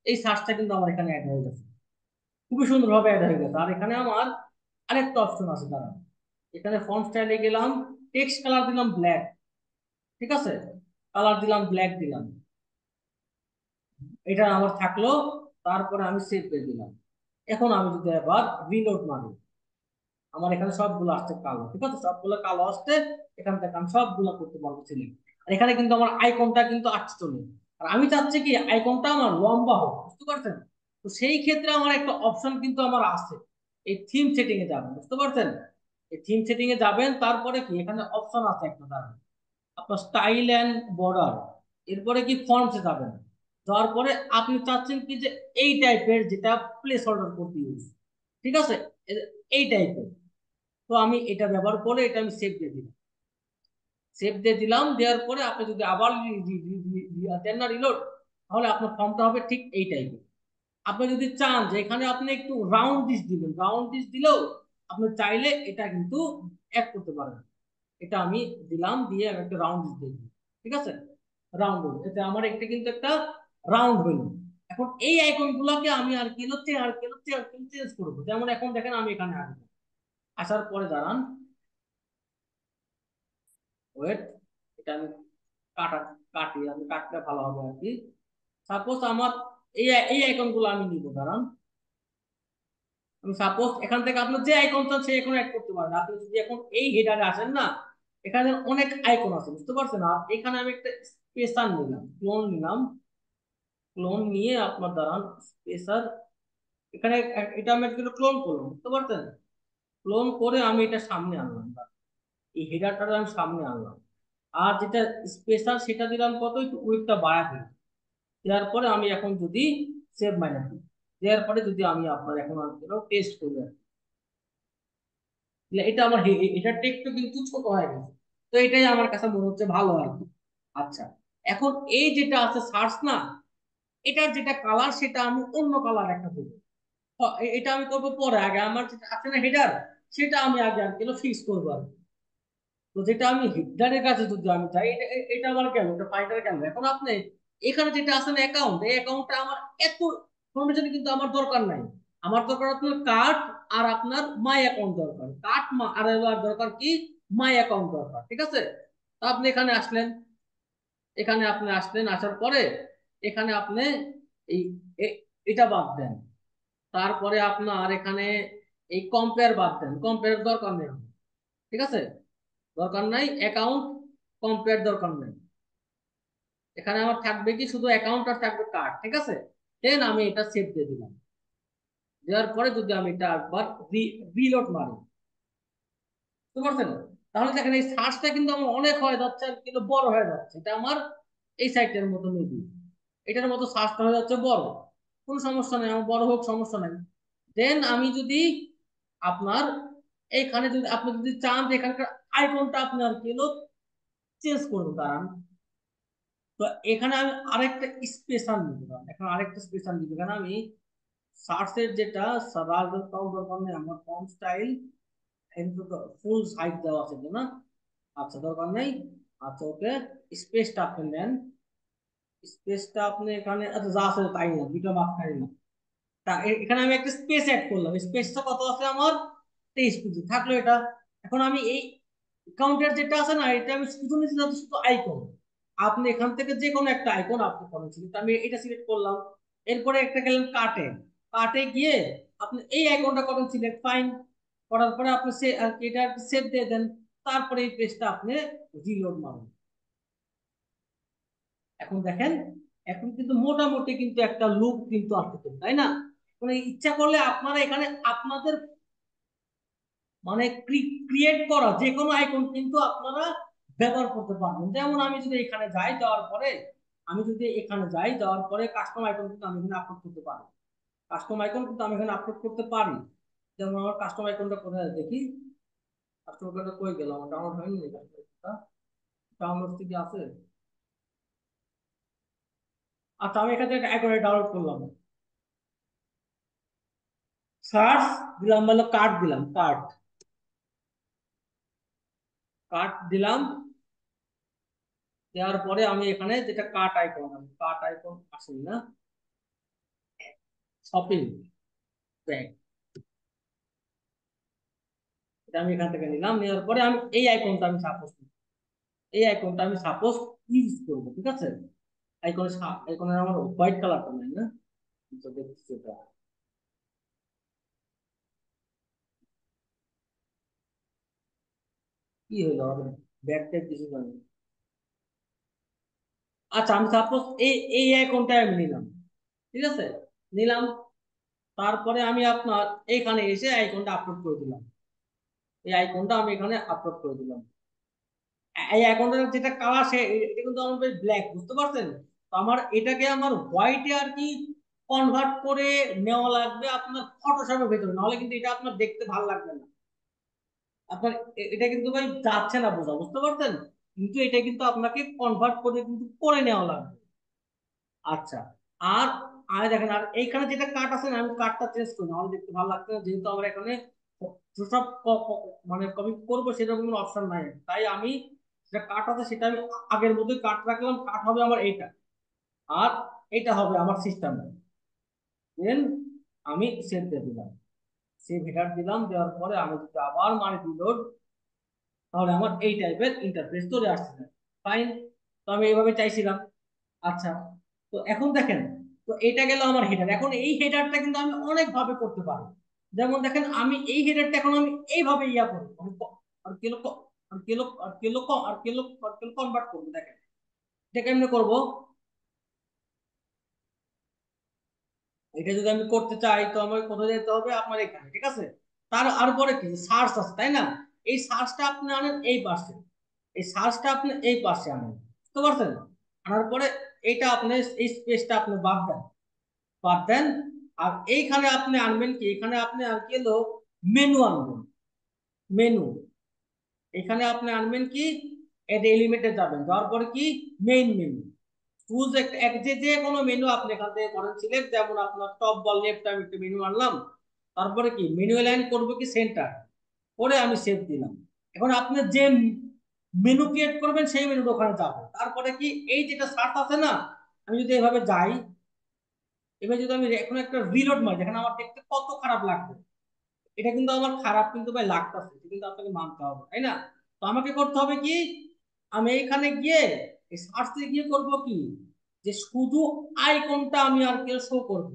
এই সার্চটা কিন্তু আমার এখানে অ্যাড হয়ে গেছে, খুবই সুন্দরভাবে অ্যাড হয়ে গেছে। আর এখানে আমার আরেকটা অপশন আছে, দাঁড়ান, এখানে ফন্ট স্টাইলে গেলাম, টেক্সট কালার দিলাম ব্ল্যাক, ঠিক আছে, কালার দিলাম ব্ল্যাক দিলাম, এটা আমার থাকলো। তারপরে আমি সেভ করে দিলাম। এখন আমি যদি এবার রিলোড মারি, আমার এখানে সবগুলো আসছে কালো, ঠিক আছে, সবগুলো কালো আসছে, এখান থেকে আমি সবগুলো করতে পারবো সিলেক্ট। আর এখানে কিন্তু আমার আইকনটা কিন্তু আসছে চলে, আর আমি চাচ্ছি কি আইকনটা আমার লম্বা হোক, বুঝতে পারছেন? তো সেই ক্ষেত্রে আমার একটা অপশন কিন্তু আমার আছে, এই থিম সেটিং এ যাবেন, বুঝতে পারছেন? এই থিম সেটিং এ যাবেন, তারপরে কি এখানে অপশন আছে একটা, দাঁড়ান, আপনার স্টাইল এন্ড বর্ডার, এরপরে কি ফন্টস যাবেন, যাওয়ার পরে আপনি চাচ্ছেন কি যে এই টাইপের যেটা প্লেস হোল্ডার করতে ইউজ, ঠিক আছে, এই টাইপের। তো আমি এটা ব্যবহার করে এটা আমি সেভ দিয়ে দিলাম, সেভ দিয়ে দিলাম, দেওয়ার পরে আপনি যদি আবার দেন না রিলোড, তাহলে আপনার ফর্মটা হবে ঠিক এই টাইপের। আপনি যদি চান যে এখানে আপনি একটু রাউন্ড ডিশ দিবেন, রাউন্ড ডিশ দিলেও আপনি চাইলে এটা কিন্তু অ্যাড করতে পারেন। এটা আমি দিলাম, দিয়ে আমি একটা রাউন্ড ডিশ দিয়ে দিই, ঠিক আছে, রাউন্ড হলো, এতে আমার একটা কিন্তু একটা রাউন্ড হইলো। এখন এই আইকন গুলোকে আমি আর কি হচ্ছে আর কি হচ্ছে আর কি চেঞ্জ করবো, যেমন এখন দেখেন আমি এখানে আসবো, আসার পরে দাঁড়ান, ওয়েট, এটা আমি কাটা কাটি, আমি কাটলে ভালো হবে আর কি। সাপোজ আমার এই এই আইকন গুলো আমি নিব, দাঁড়ান, আমি সাপোজ এখান থেকে আপনার যে আইকন চান সেই আইকন অ্যাড করতে পারেন। আপনি যদি এখন এই হেডারে আসেন না, এখানে অনেক আইকন আছে, বুঝতে পারছেন? আর এখানে আমি একটা স্পেসার নিলাম, ক্লোন নিলাম, ক্লোন নিয়ে আপনার দাঁড়ান স্পেসার, এখানে এটা আমি একটা ক্লোন করলাম, বুঝতে পারছেন? ক্লোন করে আমি এটা সামনে আনলাম, এই হেডারটা আমি সামনে আনলাম, আর যেটা স্পেসার সেটা দিলাম কত, একটু উইডথটা বাড়া দিলাম। দেওয়ার পরে আমি এখন যদি সেভ মাইনাস দিই, দেওয়ার পরে যদি আমি আপনার এখন টেস্ট করি আর কি, তাহলে এটা আমার এটার টেক্সট কিন্তু ছোট হয়ে গেছে। তো এটাই আমার কাছে মনে হচ্ছে ভালো আর কি। আচ্ছা, এখন এই যেটা আছে সার্চ না, এটার যেটা কালার সেটা আমি অন্য কালার একটা দেবো। এটা আমি করবো পরে, আগে আমার যেটা আছে না হেডার, সেটা আমি আগে আর কি ফিক্স করবো আর কি। তো যেটা আমি হিডারের কাছে যদি আমি চাই, এটা এটা আমার কেন, এটা ফাইন্ডার কেন, এখন আপনি এখানে যেটা আছে না অ্যাকাউন্ট, এই অ্যাকাউন্টটা আমার এত ইনফরমেশন কিন্তু আমার দরকার নাই। আমার দরকার আপনার কার্ড, আর আপনার মাই অ্যাকাউন্ট দরকার, কার্ড আর এবার দরকার কি মাই অ্যাকাউন্ট দরকার, ঠিক আছে? তো আপনি এখানে আসলেন, এখানে আপনি আসলেন, আসার পরে এখানে আপনি এই এটা বাদ দেন, তারপরে আপনার এখানে এই কম্পেয়ার বাদ দেন, কম্পেয়ার দরকার নেই, ঠিক আছে, দরকার নাই অ্যাকাউন্ট, কম্পেয়ার দরকার নেই। এখানে আমার থাকবে কি শুধু অ্যাকাউন্ট আর থাকবে কার্ড, ঠিক আছে। দেন আমি এটা সেভ দিয়ে দিলাম, দেওয়ার পরে যদি আমি এটা একবার রিলোড মারি, বুঝতে পারছেন? তাহলে দেখেন এই সার্চটা কিন্তু আমার অনেক হয়ে যাচ্ছে আর কিন্তু বড় হয়ে যাচ্ছে, এটা আমার এই সাইটের মতো মেবি এটার মতো সার্চটা হয়ে যাচ্ছে বড়, কোনো সমস্যা নেই, আমার বড় হোক সমস্যা নেই। দেন আমি যদি আপনার এইখানে যদি আপনি যদি চান যে এখানকার আইকনটা আপনার কি হলো চেঞ্জ করবো, দাঁড়ান, তো এখানে আমি আরেকটা স্পেশাল নিতে পারবো, এখন আরেকটা স্পেশাল নিতে, এখানে আমি সার্চের যেটা রাজের কাউন্টার মানে আমার ফন্ট স্টাইল কিন্তু ফুল সাইজ দেওয়া আছে তো না, আচ্ছা দরকার নেই, আচ্ছা ওকে, স্পেসটা আপনি নেন, স্পেসটা আপনি এখানে আচ্ছা যা আছে তাই না, দুটো মাঝখানে না, তা এখানে আমি একটা স্পেস অ্যাড করলাম, স্পেসটা কত আছে আমার 23 পিক্সেল থাকলো এটা। এখন আমি এই কাউন্টার যেটা আছে না, এটা আমি শুধু নিচ্ছি যাতে শুধু আইকন, আপনি এখান থেকে যে কোনো একটা আইকন আপনি করেন, আমি এটা সিলেক্ট করলাম, এরপরে একটা গেলেন কাটে, কাটে গিয়ে আপনি এই আইকনটা করেন সিলেক্ট, ফাইন, করার পরে আপনি এটা সেভ দিয়ে দেন, তারপরে এই পেজটা আপনি রিলোড মারুন। এখন দেখেন, এখন কিন্তু মোটামুটি কিন্তু একটা লুক কিন্তু আসতেছে, তাই না? মানে ইচ্ছা করলে আপনারা এখানে আপনাদের মানে ক্রিয়েট করা যে কোনো আইকন কিন্তু আপনারা ব্যবহার করতে পারবেন। যেমন আমি যদি এখানে যাই, যাওয়ার পরে আমি যদি এখানে যাই, যাওয়ার পরে কাস্টম আইকন কিন্তু আমি এখানে আপলোড করতে পারি, কাস্টম আইকন কিন্তু আমি এখানে আপলোড করতে পারি। যেমন আমার কাস্টম আইকনটা কোথায় দেখি, কাস্টম আইকনটা কই গেল, আমার ডাউনলোড হয়নি, ডাউনলোড কি আছে? আচ্ছা আমি এখান থেকে আইকন ডাউনলোড করলাম, সার্চ দিলাম, বললো কার্ড দিলাম, কার্ড কার্ড দিলাম, দেওয়ার পরে আমি এখানে যেটা কার্ট আইকন, কার্ট আইকন আসেনি না, শপিং ব্যাগ, এটা আমি এখান থেকে নিলাম, নেওয়ার পরে আমি এই আইকনটা আমি সাপোজ, এই আইকনটা আমি সাপোজ ইউজ করবো, ঠিক আছে। আইকনের আইকনের আমার হোয়াইট কালারটা নাই না, তো দেখছি এটা কি হলো, ব্যাগ ট্যাগ কিছু জানি, আচ্ছা আমি সাপোজ এই এই আইকনটা আমি নিলাম, ঠিক আছে, নিলাম। তারপরে আমি আপনার এইখানে এসে আইকনটা আপলোড করে দিলাম, এই আইকনটা আমি এখানে আপলোড করে দিলাম। এই আইকনটার যেটা কালার সে এটা কিন্তু আমার ব্ল্যাক, বুঝতে পারছেন? তো আমার এটাকে আমার হোয়াইটে আর কি কনভার্ট করে নেওয়া লাগবে আপনার ফটোশপের ভেতরে, নাহলে কিন্তু এটা আপনার দেখতে ভালো লাগবে না। আপনার এটা কিন্তু ভাই যাচ্ছে না বোঝা, বুঝতে পারছেন? কিন্তু এটা কিন্তু আপনাকে কনভার্ট করে কিন্তু করে নেওয়া লাগবে। আচ্ছা, আর আর দেখেন, আর এইখানে যেটা কাট আছে না, আমি কাটটা চেঞ্জ করি, নাহলে দেখতে ভালো লাগছে না, যেহেতু আমরা এখানে সব মানে কপি করবো সেরকম কোনো অপশন নাই, তাই আমি যেটা কাট আছে সেটা আমি আগের মতোই কাট রাখলাম। কাট হবে আমার এইটা, আর এটা হবে আমার সিস্টেম। দেন আমি সেভ দিয়ে দিলাম, সেভ হেডার দিলাম, দেওয়ার পরে আমি যদি আবার মানে রিলোড, তাহলে আমার এই টাইপের ইন্টারফেস চলে আসছে। ফাইন, তো আমি এইভাবে চাইছিলাম। আচ্ছা, তো এখন দেখেন, তো এটা গেল আমার হেডার। এখন এই হেডারটা কিন্তু আমি অনেক ভাবে করতে পারি। যেমন দেখেন, আমি এই হেডারটা এখন আমি এইভাবে ইয়া করবো, আর কিলো আর কিলো আর কিলো আর কিলো আর কিলো কনভার্ট করবো। দেখেন এটা কেমনে করবো, এটা যদি আমি করতে চাই তো আমাকে কোথায় যেতে হবে, আপনার এখানে, ঠিক আছে। তারপরে কি সার্চ আছে, তাই না? এই সার্চটা আপনি আনেন এই পাশে, এই সার্চটা আপনি এই পাশে আনেন, বুঝতে পারছেন? আনার পরে এইটা আপনি এই স্পেসটা আপনি বাদ দেন। আর এইখানে আপনি আনবেন কি, এখানে আপনি আর কি হলো মেনু আনবেন, মেনু। এখানে আপনি আনবেন কি, এড এলিমেন্টে যাবেন, যাওয়ার পরে কি মেইন মেনু, চুজ এক যে যে কোনো মেনু আপনি এখান থেকে করেন সিলেক্ট, যেমন আপনার টপ বা লেফট আমি একটা মেনু আনলাম। তারপরে কি মেনু লাইন করবো কি সেন্টার করে আমি সেভ দিলাম। এখন আপনি যে মেনু ক্রিয়েট করবেন সেই মেনুটা ওখানে যাবে। তারপরে কি এই যেটা সার্চ আছে না, আমি যদি এভাবে যাই, এবার যদি আমি এখন একটা রিলোড মারি, দেখেন আমার দেখতে কত খারাপ লাগবে। এটা কিন্তু আমার খারাপ কিন্তু ভাই লাগতেছে, এটা কিন্তু আপনাকে মানতে হবে, তাই না? তো আমাকে করতে হবে কি, আমি এখানে গিয়ে এই সার্চে গিয়ে করব কি, যে শুধু আইকনটা আমি আর কি শো করব।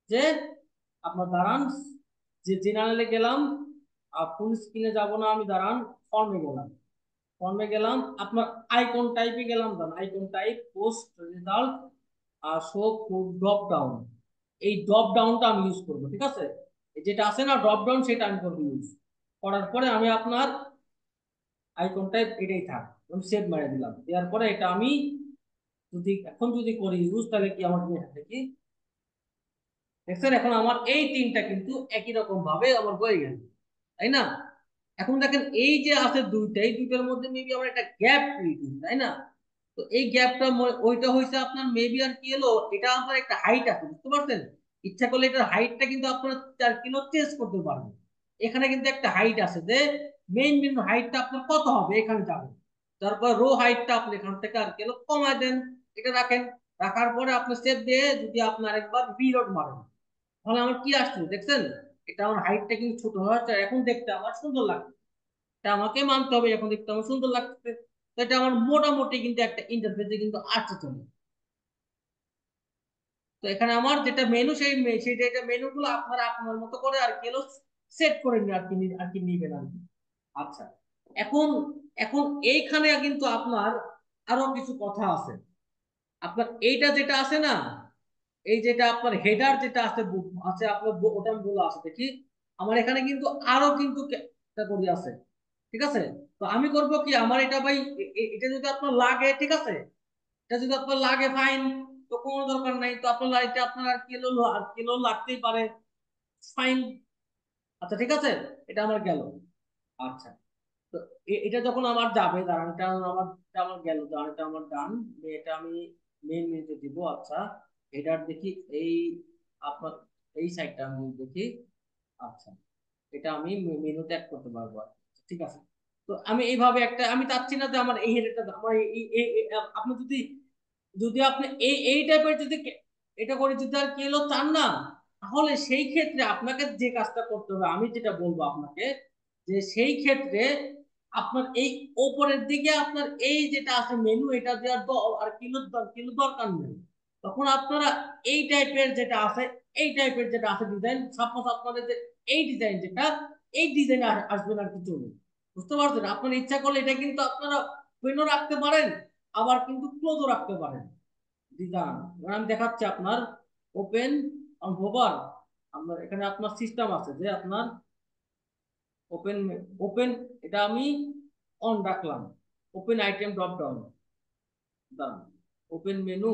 যে আপনার দাঁড়ান, যে জেনারেলে গেলাম, ফুল স্ক্রিনে যাব না আমি, দাঁড়ান ফর্মে গেলাম, ফর্মে গেলাম আপনার আইকন টাইপে গেলাম, দাঁড়ান আইকন টাইপ পোস্ট রেজাল্ট আর শো ফুড ড্রপ ডাউন, এই ড্রপ ডাউনটা আমি ইউজ করবো, ঠিক আছে। যেটা আছে না ড্রপ ডাউন, সেটা আমি করবো ইউজ করার পরে আমি আপনার আইকন টাইপ এটাই থাক, আমি সেভ মেরে দিলাম। দেওয়ার পরে এটা আমি যদি এখন যদি করি ইউজ, তাহলে কি আমার কি দেখছেন, এখন আমার এই তিনটা কিন্তু একই রকম ভাবে আমার হয়ে গেল, তাই না? এখন দেখেন এই যে আছে দুইটা, এই দুইটার মধ্যে মেবি আমার একটা গ্যাপ ক্রিয়েট হয়েছে, তাই না? তো এই গ্যাপটা ওইটা হয়েছে আপনার মেবি আর কি হলো, এটা আপনার একটা হাইট আছে, বুঝতে পারছেন? ইচ্ছা করলে এটার হাইটটা কিন্তু আপনার 4 কিলো চেঞ্জ করতে পারবেন। এখানে কিন্তু একটা হাইট আছে, যে মেইন মেইন হাইটটা আপনার কত হবে এখানে যাবেন। তারপর রো হাইটটা আপনি এখান থেকে আর কিলো কমায় দেন, এটা রাখেন। রাখার পরে আপনি সেভ দিয়ে যদি আপনার একবার রিলোড মারেন, তাহলে আমার কি আসছে দেখছেন, এটা আমার হাইটটা কিন্তু ছোট হচ্ছে, এখন দেখতে আমার সুন্দর লাগছে। এটা আমাকে মানতে হবে, এখন দেখতে আমার সুন্দর লাগছে। তো এটা আমার মোটামুটি কিন্তু একটা ইন্টারফেসে কিন্তু আসছে চলে। তো এখানে আমার যেটা মেনু, সেই মেনু গুলো আপনারা আপনার মতো করে আর কি সেট করে নিন আর কি আর কি নিবেন আর কি। আচ্ছা, এখন এখন এইখানে কিন্তু আপনার আরো কিছু কথা আছে। আপনার এইটা যেটা আছে না, এই যেটা আপনার হেডার যেটা আছে আছে আপনার ওটা আমি বলে আছে দেখি, আমার এখানে কিন্তু আরো কিন্তু ক্যাটাগরি আছে, ঠিক আছে। তো আমি করব কি, আমার এটা ভাই এটা যদি আপনার লাগে, ঠিক আছে, এটা যদি আপনার লাগে ফাইন, তো কোনো দরকার নাই, তো আপনার এটা আপনার আর কিলো লাগতেই পারে, ফাইন। আচ্ছা ঠিক আছে, এটা আমার গেল। আচ্ছা, তো এটা যখন আমার যাবে, দাঁড়ান এটা আমার গেল, দাঁড়ান এটা আমার ডান, এটা আমি মেন মেনুতে দিব। আচ্ছা, এটার দেখি এই আপনার এই সাইডটা আমি দেখি। আচ্ছা, এটা আমি মেনুতে অ্যাড করতে পারবো আর কি। ঠিক আছে, তো আমি এইভাবে একটা, আমি চাচ্ছি না যে আমার এই হেডারটা আমার আপনি যদি যদি আপনি এই টাইপের যদি এটা করে যদি আর কি হলো চান না, তাহলে সেই ক্ষেত্রে আপনাকে যে কাজটা করতে হবে, আমি যেটা বলবো আপনাকে, যে সেই ক্ষেত্রে আপনার এই ওপরের দিকে আপনার এই যেটা আছে মেনু, এটা দেওয়ার আর কিলো দরকার নেই। তখন আপনারা এই টাইপের যেটা আছে, এই টাইপের যেটা আছে ডিজাইন, সাপোজ আপনাদের যে এই ডিজাইন যেটা, এই ডিজাইন আসবেন আর কি চলবে, বুঝতে পারছেন? আপনার ইচ্ছা করলে এটা কিন্তু আপনারা মেনু রাখতে পারেন, আবার কিন্তু ক্লোজও রাখতে পারেন। ডিজাইন আমি দেখাচ্ছি আপনার ওপেন হোভার, আপনার এখানে আপনার সিস্টেম আছে যে আপনার ওপেন ওপেন, এটা আমি অন রাখলাম, open item drop down done, open menu,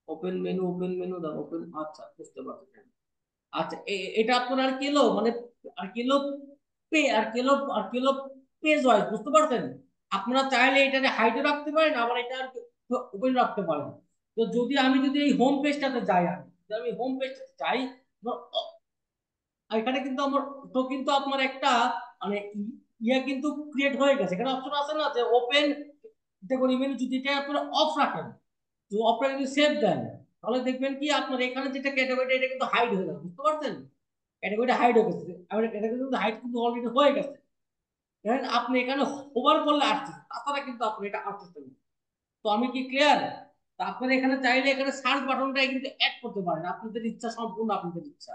open menu, open menu done, open, আচ্ছা বুঝতে পারছেন। আচ্ছা এটা আপনার আর কি হলো মানে আর কি হলো পে আর কি হলো আর কি হলো পেজ ওয়াইজ, বুঝতে পারছেন? আপনারা চাইলে এটাকে হাইডে রাখতে পারেন, আবার এটা আর ওপেন রাখতে পারেন। তো যদি আমি যদি এই হোম পেজটাতে যাই, আমি যদি আমি হোম পেজটাতে যাই, এখানে কিন্তু আমার তো কিন্তু আপনার একটা মানে ইয়া কিন্তু ক্রিয়েট হয়ে গেছে, এখানে অপশন আছে না যে ওপেন, দেখুন ইমেল যদি এটা আপনারা অফ রাখেন, তো আপনারা যদি সেভ দেন, তাহলে দেখবেন কি আপনার এখানে যেটা ক্যাটাগরি এটা কিন্তু হাইড হয়ে যাবে, বুঝতে পারছেন? ক্যাটাগরিটা হাইড হয়ে গেছে, আমার ক্যাটাগরি কিন্তু হাইড কিন্তু অলরেডি হয়ে গেছে। দেখেন আপনি এখানে ওভার করলে আসছে, তাছাড়া কিন্তু আপনি এটা আসতেছে না। তো আমি কি ক্লিয়ার? তা আপনারা এখানে চাইলে এখানে সার্চ বাটনটা কিন্তু অ্যাড করতে পারেন, আপনাদের ইচ্ছা, সম্পূর্ণ আপনাদের ইচ্ছা।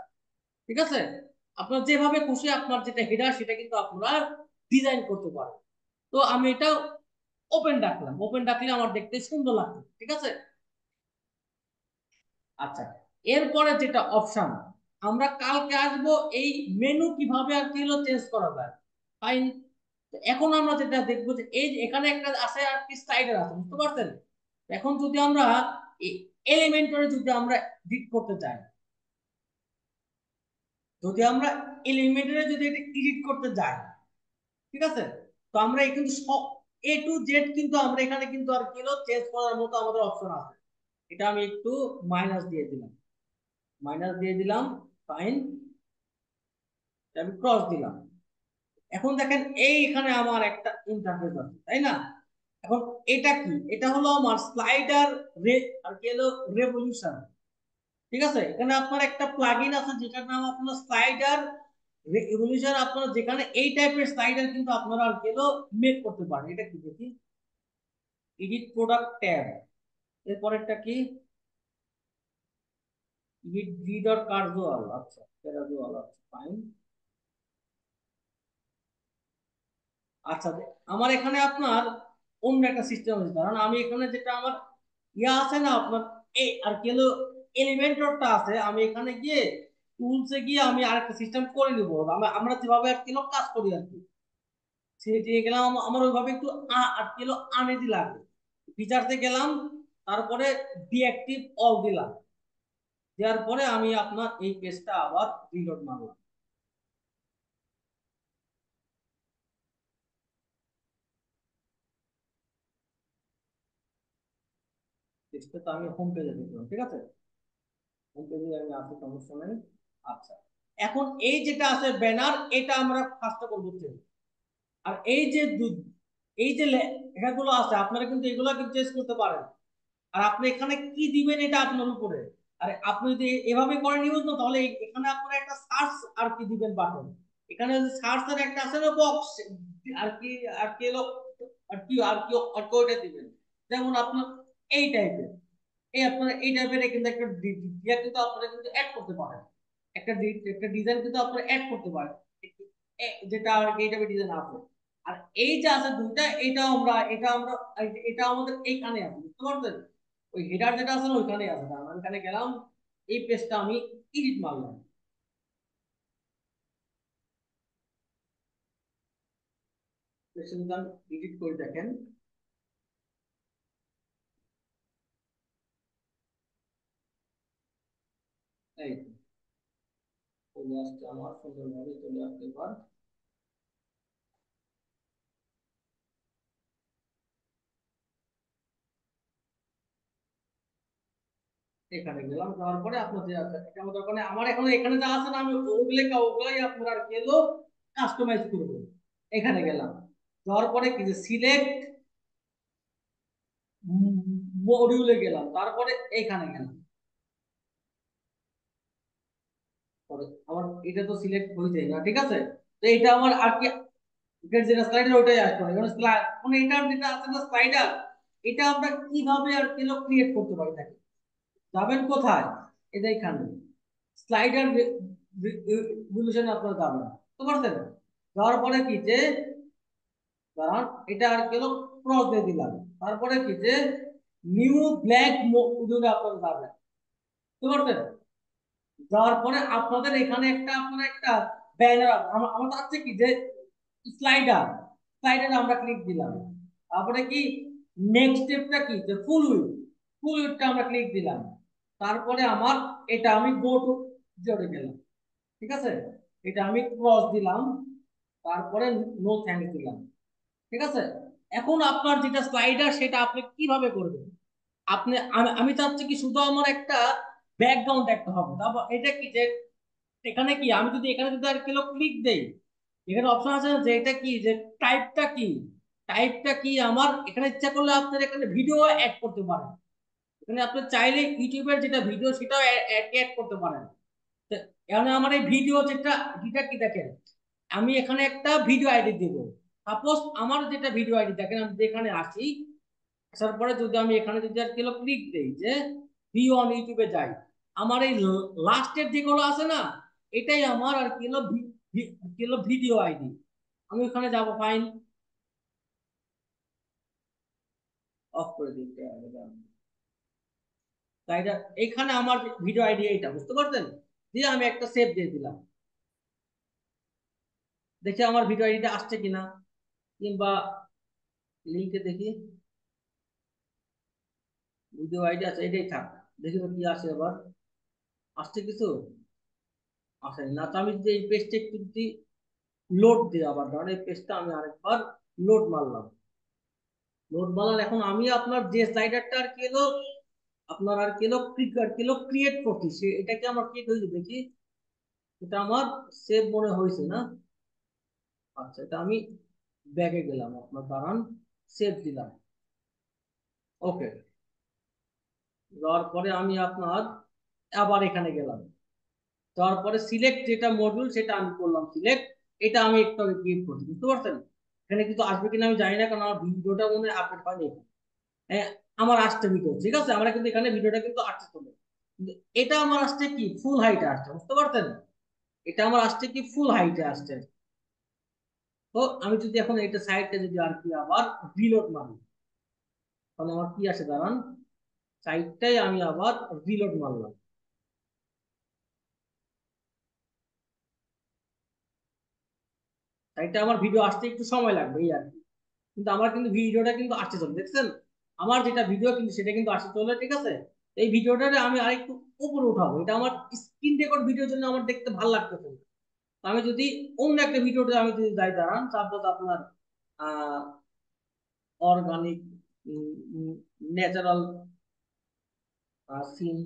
ঠিক আছে? আপনার যেভাবে খুশি আপনার যেটা হেডার সেটা কিন্তু আপনারা ডিজাইন করতে পারেন। তো আমি এটা ওপেন রাখলাম, ওপেন রাখলে আমার দেখতে সুন্দর লাগবে। ঠিক আছে? আচ্ছা, এরপরে যেটা অপশন, আমরা কালকে আসবো এই মেনু কিভাবে আর কি হলো চেঞ্জ করা যায়। ফাইন। এখন আমরা যেটা দেখবো যে এই যে এখানে একটা আছে আর কি স্লাইডার আছে, বুঝতে পারছেন? এখন যদি আমরা এলিমেন্টরে যদি আমরা এডিট করতে চাই, যদি আমরা এলিমেন্টরে যদি এটা এডিট করতে যাই, ঠিক আছে, তো আমরা কিন্তু সব এ টু জেড কিন্তু আমরা এখানে কিন্তু আর কি হলো চেঞ্জ করার মতো আমাদের অপশন আছে। এটা আমি একটু মাইনাস দিয়ে দিলাম, মাইনাস দিয়ে দিলাম। ফাইন, আমি ক্রস দিলাম। এখন দেখেন এই এখানে আমার একটা ইন্টারফেস আছে, তাই না? এখন এটা কি, এটা হলো আমার স্লাইডার রে আর কি হলো রেভলিউশন। ঠিক আছে, এখানে আপনার একটা প্লাগইন আছে যেটার নাম আপনার স্লাইডার রেভলিউশন। আপনারা যেখানে এই টাইপের স্লাইডার কিন্তু আপনারা আর কি হলো মেক করতে পারেন। এটা কি দেখি, এডিট প্রোডাক্ট ট্যাব, এরপরেরটা কি, এডিট গ্রিড অর কার্জুয়াল, আচ্ছা ক্যাজুয়াল, আচ্ছা ফাইন। আচ্ছা, আমার এখানে আপনার অন্য একটা সিস্টেম আছে, কারণ আমি এখানে যেটা আমার ইয়া আছে না আপনার এই আর কি হলো এলিমেন্টরটা আছে, আমি এখানে গিয়ে টুলসে গিয়ে আমি আরেকটা সিস্টেম করে নিব। আমরা যেভাবে আর কি হলো কাজ করি আর কি, সে দিয়ে গেলাম, আমার ওইভাবে একটু আর কি হলো আনইজি লাগে। ফিচারসে গেলাম, তারপরে ডিঅ্যাক্টিভ অল দিলাম, দেওয়ার পরে আমি আপনার এই পেজটা আবার রিলোড মারলাম। পেজটা তো আমি হোম পেজে দেখলাম, ঠিক আছে, হোম পেজে আমি আসি, সমস্যা নেই। আচ্ছা, এখন এই যেটা আছে ব্যানার, এটা আমরা ফার্স্টে করবো চেঞ্জ। আর এই যে এই যে লেখাগুলো আছে আপনারা কিন্তু এগুলো কিন্তু চেঞ্জ করতে পারেন। আর আপনি এখানে কি দিবেন এটা আপনার উপরে। আর আপনি যদি এভাবে করেন ইউজ না, তাহলে এখানে আপনারা একটা সার্চ আর কি দিবেন বাটন, এখানে সার্চ এর একটা আছে না বক্স, আর কি আর কি হলো আর কি ওটা দিবেন। যেমন আপনার এই টাইপের, এই আপনারা এই টাইপের কিন্তু একটা দিয়া কিন্তু আপনারা কিন্তু অ্যাড করতে পারেন, একটা একটা ডিজাইন কিন্তু আপনারা অ্যাড করতে পারেন, যেটা আর কি এই টাইপের ডিজাইন আছে। আর এই যে আছে দুইটা, এটা আমরা এটা আমাদের এইখানে আছে, বুঝতে পারছেন? ওই হেডার যেটা আছে না ওইখানে আছে, তার মানে এখানে গেলাম, এই পেজটা আমি এডিট মারলাম, পেজটা যদি আমি এডিট করে দেখেন, এই চলে আসছে আমার সুন্দরভাবে চলে আসতে এবার। এখানে গেলাম, যাওয়ার পরে আপনার যে আছে এটা আমার দরকার নেই। আমার এখন এখানে যা আছে না আমি ওগুলাই আপনার আর কি হলো কাস্টমাইজ করবো। এখানে গেলাম, যাওয়ার পরে কি যে সিলেক্ট মডিউলে গেলাম, তারপরে এখানে গেলাম, পরে আমার এটা তো সিলেক্ট হয়ে যায় না, ঠিক আছে? তো এটা আমার আর কি এটার যেটা স্লাইডার ওটাই আসবে না। এবার মানে এটার যেটা আছে না স্লাইডার, এটা আমরা কিভাবে আর কি ক্রিয়েট করতে পারি নাকি, যাবেন কোথায়, এটা এখানে স্লাইডার রেভলিউশন আপনারা যাবেন, বুঝতে পারছেন? যাওয়ার পরে কি যে দাঁড়ান, এটা আর কি হলো ক্রস দিয়ে দিলাম। তারপরে কি যে নিউ ব্ল্যাক মডিউলে আপনারা যাবেন, বুঝতে পারছেন? যাওয়ার পরে আপনাদের এখানে আপনারা একটা ব্যানার, আমাদের আছে কি যে স্লাইডার, স্লাইডারে আমরা ক্লিক দিলাম। তারপরে কি নেক্সট স্টেপটা কি যে ফুল উইডথটা আমরা ক্লিক দিলাম। তারপরে আমার এটা আমি গো টু জোরে গেলাম, ঠিক আছে? এটা আমি ক্রস দিলাম, তারপরে নো থ্যাঙ্কস দিলাম, ঠিক আছে? এখন আপনার যেটা স্লাইডার সেটা আপনি কিভাবে করবেন? আপনি আমি চাচ্ছি কি শুধু আমার একটা ব্যাকগ্রাউন্ড একটা হবে। তারপর এটা কি যে এখানে কি আমি যদি এখানে যদি আর কিলো ক্লিক দেই, এখানে অপশন আছে না যে এটা কি যে টাইপটা কি, টাইপটা কি আমার এখানে ইচ্ছা করলে আপনার এখানে ভিডিও অ্যাড করতে পারেন। এখানে আপনি চাইলে ইউটিউবের যেটা ভিডিও সেটাও অ্যাড করতে পারেন। তো এখানে আমার এই ভিডিও যেটা যেটা কি দেখেন, আমি এখানে একটা ভিডিও আইডি দিব। সাপোজ আমার যেটা ভিডিও আইডি দেখেন, আমি যেখানে আসি, আসার পরে যদি আমি এখানে যদি আর কিলো ক্লিক দেই যে ভিউ অন ইউটিউবে যাই, আমার এই লাস্টের যেগুলো আছে না, এটাই আমার আর কিলো ভিডিও আইডি। আমি ওখানে যাব, ফাইন, অফ করে দিতে হবে। তাই না? এখানে আমার ভিডিও আইডি এইটা, বুঝতে পারছেন? দিয়ে আমি একটা সেভ দিয়ে দিলাম, দেখি আমার ভিডিও আইডিটা আসছে কিনা, কিংবা লিঙ্কে দেখি ভিডিও আইডি আছে, এটাই থাক, দেখি তো কি আসে আবার, আসছে কিছু? আসেনি না। তো আমি যদি এই পেজটা একটু যদি লোড দিই, আবার ধরেন এই পেজটা আমি আরেকবার লোড মারলাম, লোড মারলাম। এখন আমি আপনার যে স্লাইডারটা আর কি এলো, আপনার আর কি এলো ক্রিয়েট করছি, সে এটা কি আমার ক্রিয়েট হয়েছে দেখি, এটা আমার সেভ মনে হয়েছে না? আচ্ছা, এটা আমি ব্যাগে গেলাম, আপনার দাঁড়ান, সেভ দিলাম, ওকে। যাওয়ার পরে আমি আপনার আবার এখানে গেলাম, তারপরে সিলেক্ট যেটা মডিউল সেটা আমি করলাম সিলেক্ট, এটা আমি একটু আগে ক্রিয়েট করছি, বুঝতে পারছেন? এখানে কিন্তু আসবে কিনা আমি জানি না, কারণ আমার ভিডিওটা মনে হয় আপডেট হয়নি। হ্যাঁ, আমার আসছে ভিডিও, ঠিক আছে, আমরা কিন্তু এখানে ভিডিওটা কিন্তু আসছে চলে, কিন্তু এটা আমার আসছে কি ফুল হাইটে আসছে, বুঝতে পারছেন? এটা আমার আসছে কি ফুল হাইটে আসছে। তো আমি যদি এখন এটা সাইডটা যদি আর কি আবার রিলোড মারি, তাহলে আমার কি আসে দাঁড়ান, সাইডটাই আমি আবার রিলোড মারলাম, সাইডটা আমার ভিডিও আসতে একটু সময় লাগবে এই আর কি, কিন্তু আমার কিন্তু ভিডিওটা কিন্তু আসতে চলে, দেখছেন? আমার যেটা ভিডিও কিন্তু সেটা কিন্তু আসতে চলে, ঠিক আছে? এই ভিডিওটা আমি আরেকটু উপরে উঠাবো, এটা আমার স্ক্রিন রেকর্ড ভিডিওর জন্য আমার দেখতে ভালো লাগতেছে না। তো আমি যদি অন্য একটা ভিডিওতে আমি যদি যাই, দাঁড়ান, তারপর আপনার আহ অর্গানিক ন্যাচারাল সিন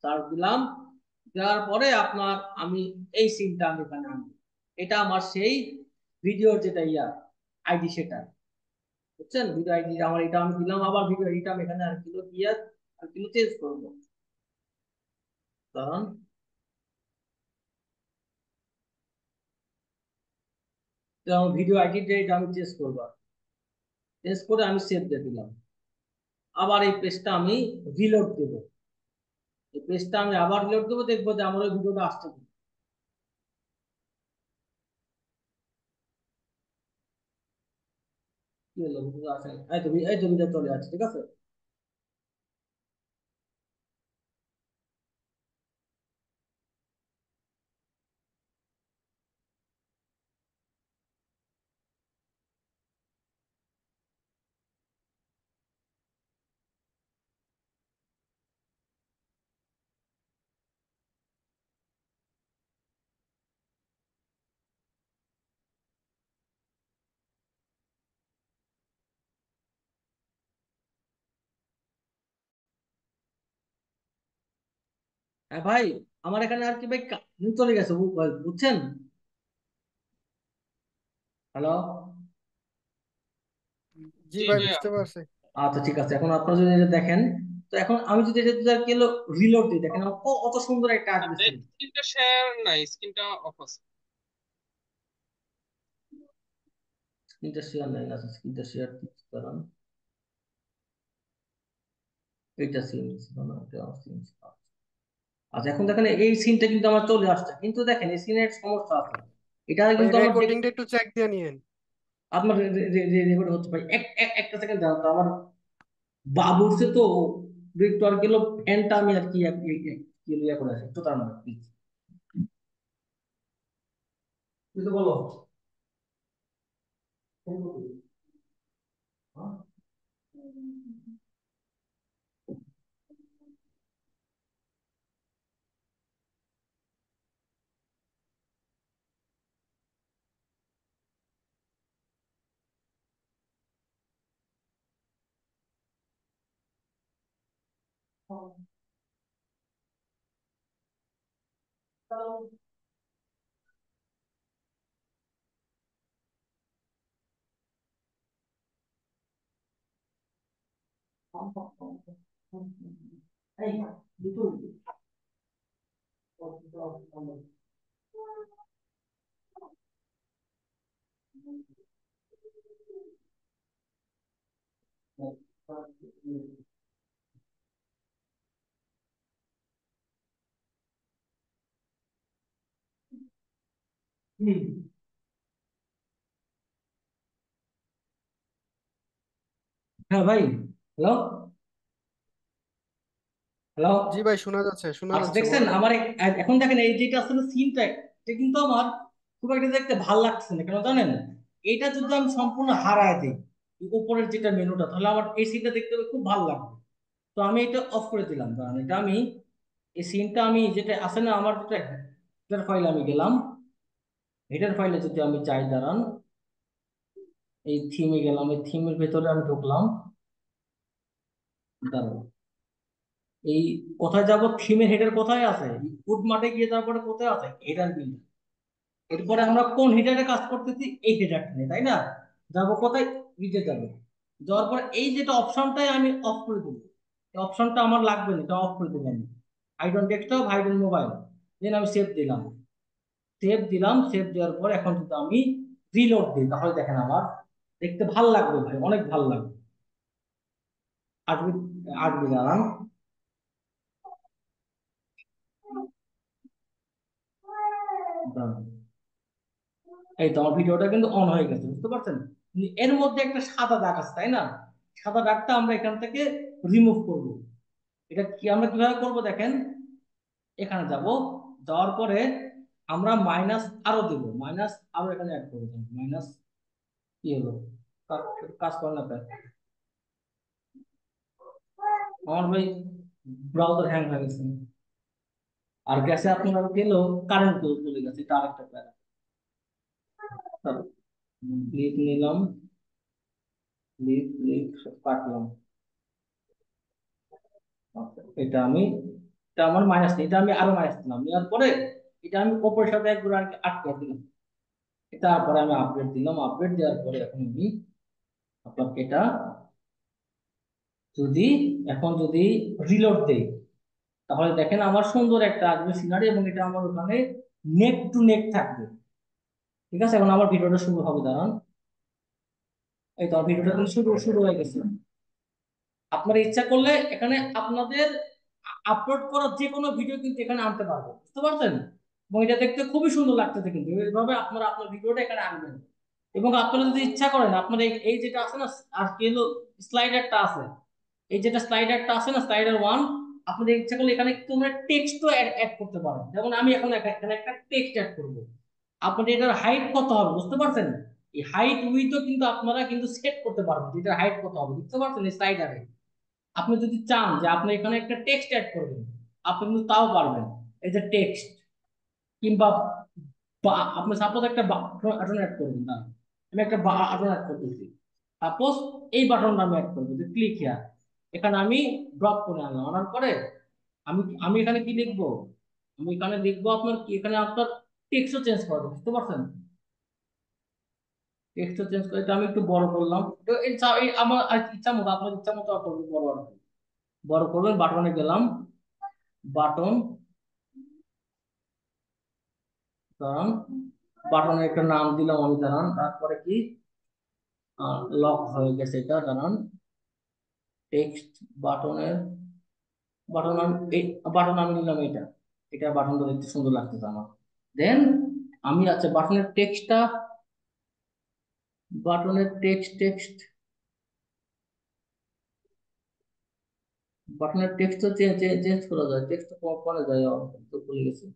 সার্চ দিলাম, দেওয়ার পরে আপনার আমি এই সিনটা আমি এখানে আনবো, এটা আমার সেই ভিডিওর যেটা আইডি সেটা, বুঝছেন? ভিডিও আইডি আমার এটা আমি দিলাম, আবার ভিডিও আইডিটা আমি এখানে আর কিলো দিয়ে আর কিলো চেঞ্জ করবো, কারণ ভিডিও আইডিটা এটা আমি চেঞ্জ করবো, চেঞ্জ করে আমি সেভ দিয়ে দিলাম। আবার এই পেজটা আমি রিলোড দেবো, এই পেজটা আমি আবার রিলোড দেবো, দেখবো যে আমার ওই ভিডিওটা আসছে কিনা। কি হলো, ভিডিও আসে? এই তো ভিডিও চলে আসছে, ঠিক আছে। হ্যাঁ ভাই, আমার এখানে আর কি ভাই চলে গেছে, বুঝছেন? হ্যালো? জি জি ভাই, ভাইয়া। বুঝতে পারছি। আচ্ছা, ঠিক আছে, এখন আপনারা যদি এটা দেখেন, তো এখন আমি যদি এটা যদি আর কি রিলোড দিই, দেখেন আমার কত সুন্দর একটা আসবে scene। স্ক্রিনটা শেয়ার নাই, স্ক্রিনটা অফ আছে। স্ক্রিনটা শেয়ার নাই, আচ্ছা স্ক্রিনটা শেয়ার করান, এইটা সিন ছিল না, এটা আমার সিন ছিল। আচ্ছা, এখন দেখেন এই সিনটা কিন্তু আমার চলে আসছে, কিন্তু দেখেন এই সিনের সমস্যা আছে, এটা ভাই কিন্তু আমার রেকর্ডিংটা একটু চেক দিয়ে নিয়েন। আপনার রেকর্ড হচ্ছে ভাই, একটা সেকেন্ড দাঁড়ান তো, আমার বাবুরছে তো একটু আর গেল ফ্যানটা আমি আর কি ইয়ে করে আছি, একটু তার না প্লিজ, তুই তো বলো। এই দুটো হুম। হ্যাঁ ভাই, হ্যালো হ্যালো। জি ভাই, শোনা আচ্ছা যাচ্ছে, দেখছেন বলেন। আমার এখন দেখেন এই যেটা আসলে সিনটা, এটা কিন্তু আমার খুব একটা দেখতে ভাল লাগছে না, কেন জানেন? এটা যদি আমি সম্পূর্ণ হারায় দিই, উপরের যেটা মেনুটা, তাহলে আমার এই সিনটা দেখতে খুব ভালো লাগবে। তো আমি এটা অফ করে দিলাম, কারণ এটা আমি এই সিনটা আমি যেটা আছে না আমার যেটা হেডার ফাইল, আমি গেলাম হেডার ফাইলে, যদি আমি চাই দাঁড়ান, এই থিমে গেলাম, এই থিমের ভেতরে আমি ঢুকলাম, দাঁড়ান, এই কোথায় যাব, থিমের হেডার কোথায় আছে, ফুড মাঠে গিয়ে তারপরে কোথায় আছে হেডার বিল, এরপরে আমরা কোন হেডারে কাজ করতেছি, এই হেডারটা নিয়ে, তাই না? যাবো কোথায়, নিচে যাবো, যাওয়ার পর এই যেটা অপশনটাই আমি অফ করে দেবো, এই অপশনটা আমার লাগবে না, এটা অফ করে দেবো আমি, hide on desktop, hide on mobile, then আমি সেভ দিলাম, সেভ দেওয়ার পর এখন যদি আমি রিলোড দিই, তাহলে দেখেন আমার দেখতে ভাল লাগবে ভাই, অনেক ভাল লাগবে। আসবে, আসবে, দাঁড়ান, দাঁড়ান। এই তো আমার ভিডিওটা কিন্তু অন হয়ে গেছে, বুঝতে পারছেন? এর মধ্যে একটা সাদা দাগ আছে, তাই না? সাদা দাগটা আমরা এখান থেকে রিমুভ করব। এটা কি আমরা কিভাবে করব দেখেন, এখানে যাব, যাওয়ার পরে আমরা মাইনাস আরো দেব, মাইনাস আরো এখানে অ্যাড করব, মাইনাস, কি হলো, কাজ করে না কেন? আমার ভাই ব্রাউজার হ্যাং হয়ে গেছে, আর গেছে আপনার গেল, কারেন্ট চলে গেছে, এটা আরেকটা প্যারা। ক্লিপ নিলাম, ক্লিপ কাটলাম, আচ্ছা, এটা আমার মাইনাস, এটা আমি আরো মাইনাস দিলাম, নেওয়ার পরে এটা আমি ওপরের সাথে একবার আর কি আটকে দিলাম, তারপরে আমি আপডেট দিলাম, আপডেট দেওয়ার পরে এখন আমি আপনাকে এটা যদি, এখন যদি রিলোড দেই, তাহলে দেখেন আমার সুন্দর একটা আসবে সিনারি, এবং এটা আমার ওখানে নেক টু নেক থাকবে। ঠিক আছে, এখন আমার ভিডিওটা শুরু হবে, দাঁড়ান, এই তো আমার ভিডিওটা কিন্তু শুরু শুরু হয়ে গেছে। আপনারা ইচ্ছা করলে এখানে আপনাদের আপলোড করা যে কোনো ভিডিও কিন্তু এখানে আনতে পারবেন, বুঝতে পারছেন? এবং এটা দেখতে খুবই সুন্দর লাগতেছে, কিন্তু এইভাবে আপনারা আপনার ভিডিওটা এখানে আনবেন। এবং আপনারা যদি ইচ্ছা করেন, আপনার এই যেটা আছে না, আর কি হলো, স্লাইডারটা আছে, এই যেটা স্লাইডারটা আছে না, স্লাইডার ওয়ান, আপনাদের ইচ্ছা করলে এখানে তোমরা টেক্সটও অ্যাড করতে পারো, যেমন আমি এখন এখানে একটা টেক্সট অ্যাড করবো। আপনাদের এটার হাইট কত হবে, বুঝতে পারছেন? এই হাইট উইথও কিন্তু আপনারা কিন্তু সেট করতে পারবেন, এটার হাইট কত হবে, বুঝতে পারছেন? এই স্লাইডারে আপনি যদি চান যে আপনি এখানে একটা টেক্সট অ্যাড করবেন, আপনি কিন্তু তাও পারবেন। এই যে টেক্সট, কিংবা আপনি সাপোজ একটা বাটন অ্যাড করবেন না, আমি একটা বাটন অ্যাড করতেছি, সাপোজ এই বাটনটা আমি অ্যাড করবো, যে ক্লিক হিয়ার, এখানে আমি ড্রপ করে আনলাম, আনার পরে আমি আমি এখানে কি লিখবো, আমি এখানে লিখবো আপনার কি, এখানে আপনার টেক্সটও চেঞ্জ করবো, বুঝতে পারছেন? টেক্সটও চেঞ্জ করে এটা আমি একটু বড় করলাম, তো এই আমার আর কি ইচ্ছা মতো, আপনার ইচ্ছা মতো করবেন, বড় বড় বড় করবেন, বাটনে গেলাম, বাটন, দাঁড়ান, বাটনের একটা নাম দিলাম আমি, দাঁড়ান, তারপরে কি, লক হয়ে গেছে এটা, দাঁড়ান, টেক্সট বাটনের, বাটন আমি এই বাটন আমি নিলাম এটা, এটা বাটনটা দেখতে সুন্দর লাগতেছে আমার। দেন আমি, আচ্ছা, বাটনের টেক্সটটা বাটনের বাটনের টেক্সট তো চেঞ্জ করা যায়, টেক্সট করা যায়, তো ভুলে গেছি।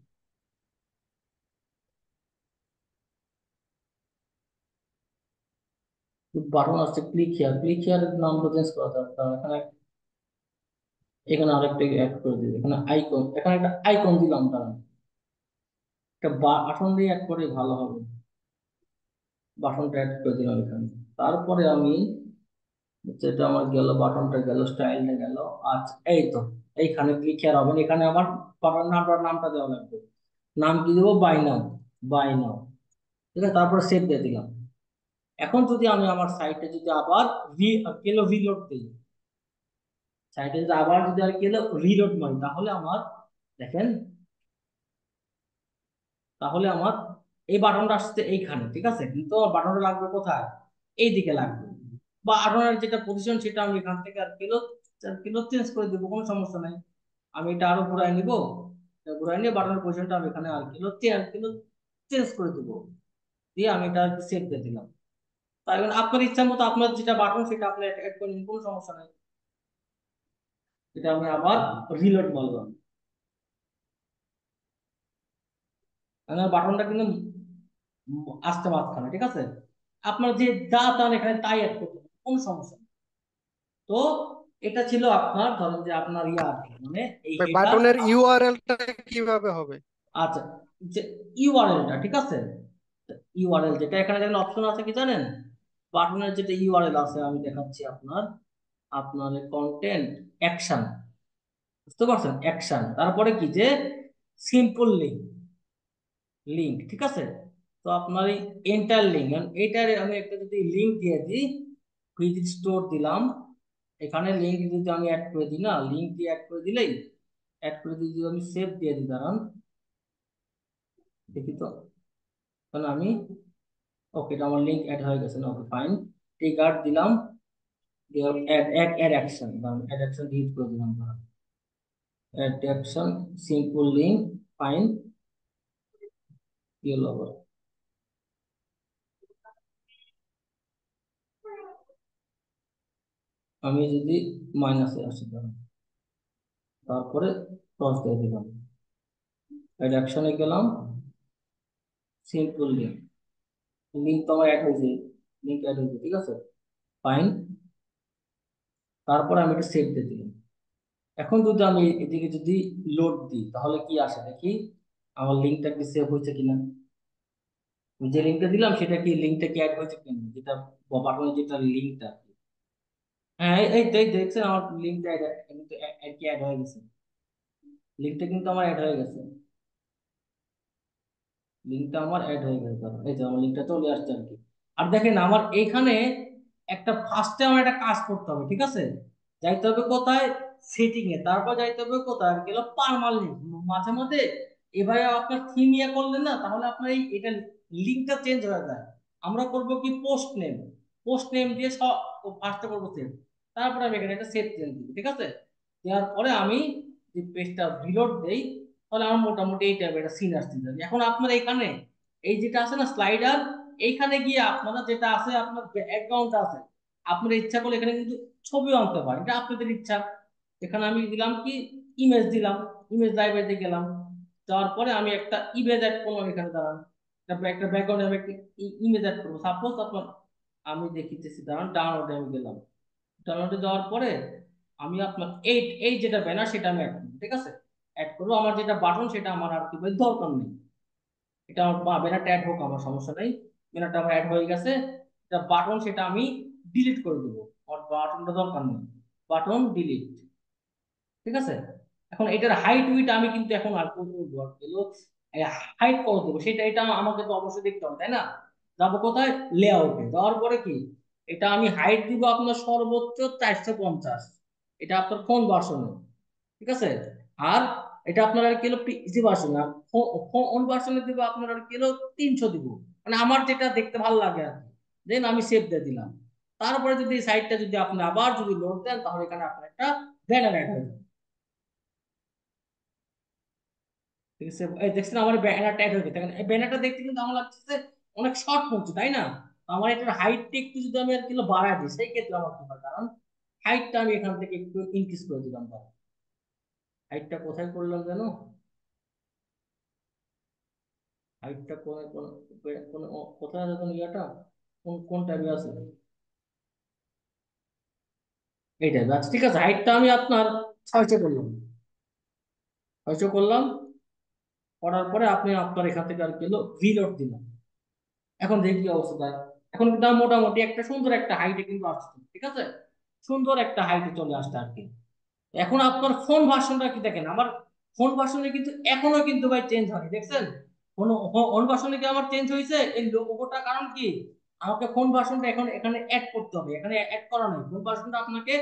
বাটন আছে ক্লিক হিয়ার নামটা চেঞ্জ করা যায়, কারণ এখানে এখানে আরেকটা অ্যাড করে দিই, এখানে আইকন, এখানে একটা আইকন দিলাম, কারণ একটা বাটন দিয়ে অ্যাড করে ভালো হবে। বাটনটা অ্যাড করে দিলাম এখানে। তারপরে আমি, যেটা আমার গেল, বাটনটা গেল, স্টাইলটা গেল। আচ্ছা, এই তো এইখানে ক্লিক হিয়ার হবে না, এখানে আমার বাটন নামটা দেওয়া লাগবে। নাম কি দেবো? বাই নাও। ঠিক আছে, তারপরে সেভ দিয়ে দিলাম। এখন যদি আমি আমার সাইটে যদি আবার রিলোড দিই, সাইটে যদি আবার যদি আর রিলোড মারি, তাহলে আমার, দেখেন, তাহলে আমার এই বাটনটা আসছে এইখানে, ঠিক আছে, কিন্তু আমার বাটনটা লাগবে কোথায়? এই দিকে লাগবে। বা বাটনের যেটা পজিশন সেটা আমি এখান থেকে আর কিলো চেঞ্জ করে দেবো, কোনো সমস্যা নাই। আমি এটা আরো ঘুরাই নিব, ঘুরাই নিয়ে বাটনের পজিশনটা আমি এখানে আর কিলো চেঞ্জ করে দেবো, দিয়ে আমি এটা সেভ দিয়ে দিলাম। তাই মানে আপনার ইচ্ছা মতো আপনার যেটা বাটন সেটা আপনি অ্যাড করে নিন, কোনো সমস্যা নাই। এটা আমি আবার রিলোড মারলাম, মানে বাটনটা কিন্তু আসতে মাঝখানে, ঠিক আছে। আপনার যে যা চান এখানে তাই অ্যাড করতে পারেন, কোনো সমস্যা নেই। তো এটা ছিল আপনার, ধরেন যে আপনার ইয়া আর কি, মানে এই ভাই হেডার। বাটনের ইউআরএলটা কিভাবে হবে? আচ্ছা, যে ইউআরএলটা, ঠিক আছে, ইউআরএল যেটা এখানে যেখানে অপশন আছে কি জানেন, বাটনের যেটা ইউআরএল আছে আমি দেখাচ্ছি আপনার, আপনার কন্টেন্ট অ্যাকশন, বুঝতে পারছেন, অ্যাকশন, তারপরে কি যে সিম্পল লিঙ্ক, ঠিক আছে। তো আপনার এই এন্টার লিঙ্ক, এইটার আমি একটা যদি লিঙ্ক দিয়ে দিই, ভিজিট স্টোর দিলাম, এখানে লিঙ্ক যদি আমি অ্যাড করে দিই, না লিঙ্ক দিয়ে অ্যাড করে দিলেই, অ্যাড করে দিয়ে যদি আমি সেভ দিয়ে দিই, দাঁড়ান দেখি তো, তাহলে আমি, ওকে, এটা আমার লিঙ্ক অ্যাড হয়ে গেছে না, ওকে ফাইন। ট্রিগার দিলাম, দিয়ে add action, add action delete করে দিলাম, দাঁড়ান, add action simple link, fine. কি হলো আবার? আমি যদি মাইনাসে আসি, দাঁড়ান, তারপরে ক্রস দিয়ে দিলাম, অ্যাড অ্যাকশনে গেলাম, সিম্পল লিঙ্ক, লিঙ্ক তো আমার অ্যাড হয়েছে, লিঙ্ক অ্যাড হয়েছে, ঠিক আছে, ফাইন। তারপরে আমি এটা সেভ দিয়ে দিলাম। এখন যদি আমি এদিকে যদি লোড দিই, তাহলে কি আসে দেখি, আমার লিঙ্কটা কি সেভ হয়েছে কিনা। আমি যে লিঙ্কটা দিলাম সেটা কি, লিঙ্কটা কি অ্যাড হয়েছে কিনা, যেটা বাটনের যেটা লিঙ্কটা। হ্যাঁ, এই দেখছেন আমার লিঙ্কটা কিন্তু অ্যাড হয়ে গেছে, লিঙ্কটা কিন্তু আমার অ্যাড হয়ে গেছে, লিঙ্কটা আমার অ্যাড হয়ে গেছে, কারণ এই যে আমার লিঙ্কটা চলে আসছে আর কি। আর দেখেন আমার এখানে একটা ফার্স্টে আমার একটা কাজ করতে হবে, ঠিক আছে, যাইতে হবে কোথায়, সেটিং এ, তারপর যাইতে হবে কোথায় গেল, পার্মানেন্ট, মাঝে মাঝে এভাবে আপনার থিম ইয়ে করলেন না, তাহলে আপনার এই এটা লিঙ্কটা চেঞ্জ হয়ে যায়। আমরা করব কি, পোস্ট নেম দিয়ে সব ফার্স্টে করবো সেভ, তারপরে আমি এখানে একটা সেভ চেঞ্জ দিব, ঠিক আছে। দেওয়ার পরে আমি যে পেজটা রিলোড দেই, তাহলে আমার মোটামুটি এই টাইপের একটা সিন আসতে পারে। এখন আপনার এখানে এই যেটা আছে না স্লাইডার, এইখানে গিয়ে আপনারা যেটা আছে আপনার ব্যাকগ্রাউন্ড আছে, আপনার ইচ্ছা করলে এখানে কিন্তু ছবিও আনতে পারেন, এটা আপনাদের ইচ্ছা। এখানে আমি দিলাম কি, ইমেজ দিলাম, ইমেজ লাইব্রেরিতে গেলাম, যাওয়ার পরে আমি একটা ইমেজ অ্যাড করলাম এখানে, দাঁড়ান, তারপর একটা ব্যাকগ্রাউন্ডে আমি একটা ইমেজ অ্যাড করবো, সাপোজ আপনার, আমি দেখিতেছি, দাঁড়ান, ডাউনলোডে আমি গেলাম, ডাউনলোডে যাওয়ার পরে আমি আপনার এই এই যেটা ব্যানার সেটা আমি অ্যাড করবো, ঠিক আছে, অ্যাড করবো। আমার যেটা বাটন সেটা আমার আর কি দরকার নেই, এটা আমার ব্যানারটা অ্যাড হোক আমার সমস্যা নেই, ব্যানারটা আমার অ্যাড হয়ে গেছে। এটা বাটন সেটা আমি ডিলিট করে দেবো, আমার বাটনটা দরকার নেই, বাটন ডিলিট, ঠিক আছে। এখন এটার হাইট উইট আমি কিন্তু এখন আর হাইট কত দেবো সেটা, এটা আমাকে তো অবশ্যই দেখতে হবে, তাই না। যাবো কোথায়, লেআউটে, যাওয়ার পরে কি, এটা আমি হাইট দিব আপনার সর্বোচ্চ 450, এটা আপনার কোন ভার্সনে, ঠিক আছে। আর এটা আপনার আর কিলো পিসি ভার্সন, আর ফোন ভার্সনে দিব আপনার আর কিলো 300 দিব, মানে আমার যেটা দেখতে ভালো লাগে আর কি। দেন আমি সেভ দিয়ে দিলাম। তারপরে যদি সাইটটা যদি আপনি আবার যদি লোড দেন, তাহলে এখানে আপনার একটা ব্যানার অ্যাড হয়ে যাবে, ঠিক আছে। এই দেখছেন আমার ব্যানারটা অ্যাড হয়ে গেছে, এই ব্যানারটা দেখতে কিন্তু আমার লাগছে অনেক শর্ট পড়ছে, তাই না। আমার এটার হাইটটা একটু যদি আমি আর কি বাড়ায় দিই সেই ক্ষেত্রে আমার কি হয়, কারণ হাইটটা আমি এখান থেকে একটু ইনক্রিজ করে দিলাম। হাইটটা কোথায় করলাম যেন, হাইটটা কোন কোন কোন কোথায় আছে কোন ইয়াটা, কোন ট্যাবে আছে, এই ট্যাবে আছে। ঠিক আছে, হাইটটা আমি আপনার 600 করলাম, 600 করলাম। করার পরে আপনি আপনার এখান থেকে আর কি হলো ভিলোড দিলাম। এখন দেখি কি অবস্থা হয়। এখন কিন্তু আমার মোটামুটি একটা সুন্দর একটা হাইটে কিন্তু আসছে, ঠিক আছে, সুন্দর একটা হাইটে চলে আসছে আর কি। এখন আপনার ফোন ভার্সনটা কি দেখেন, আমার ফোন ভার্সনে কিন্তু এখনো কিন্তু ভাই চেঞ্জ হয়নি, দেখছেন? কোন ফোন ভার্সনে কি আমার চেঞ্জ হয়েছে এই লোগোটা? কারণ কি, আমাকে ফোন ভার্সনটা এখন এখানে অ্যাড করতে হবে, এখানে অ্যাড করা নেই, ফোন ভার্সনটা আপনাকে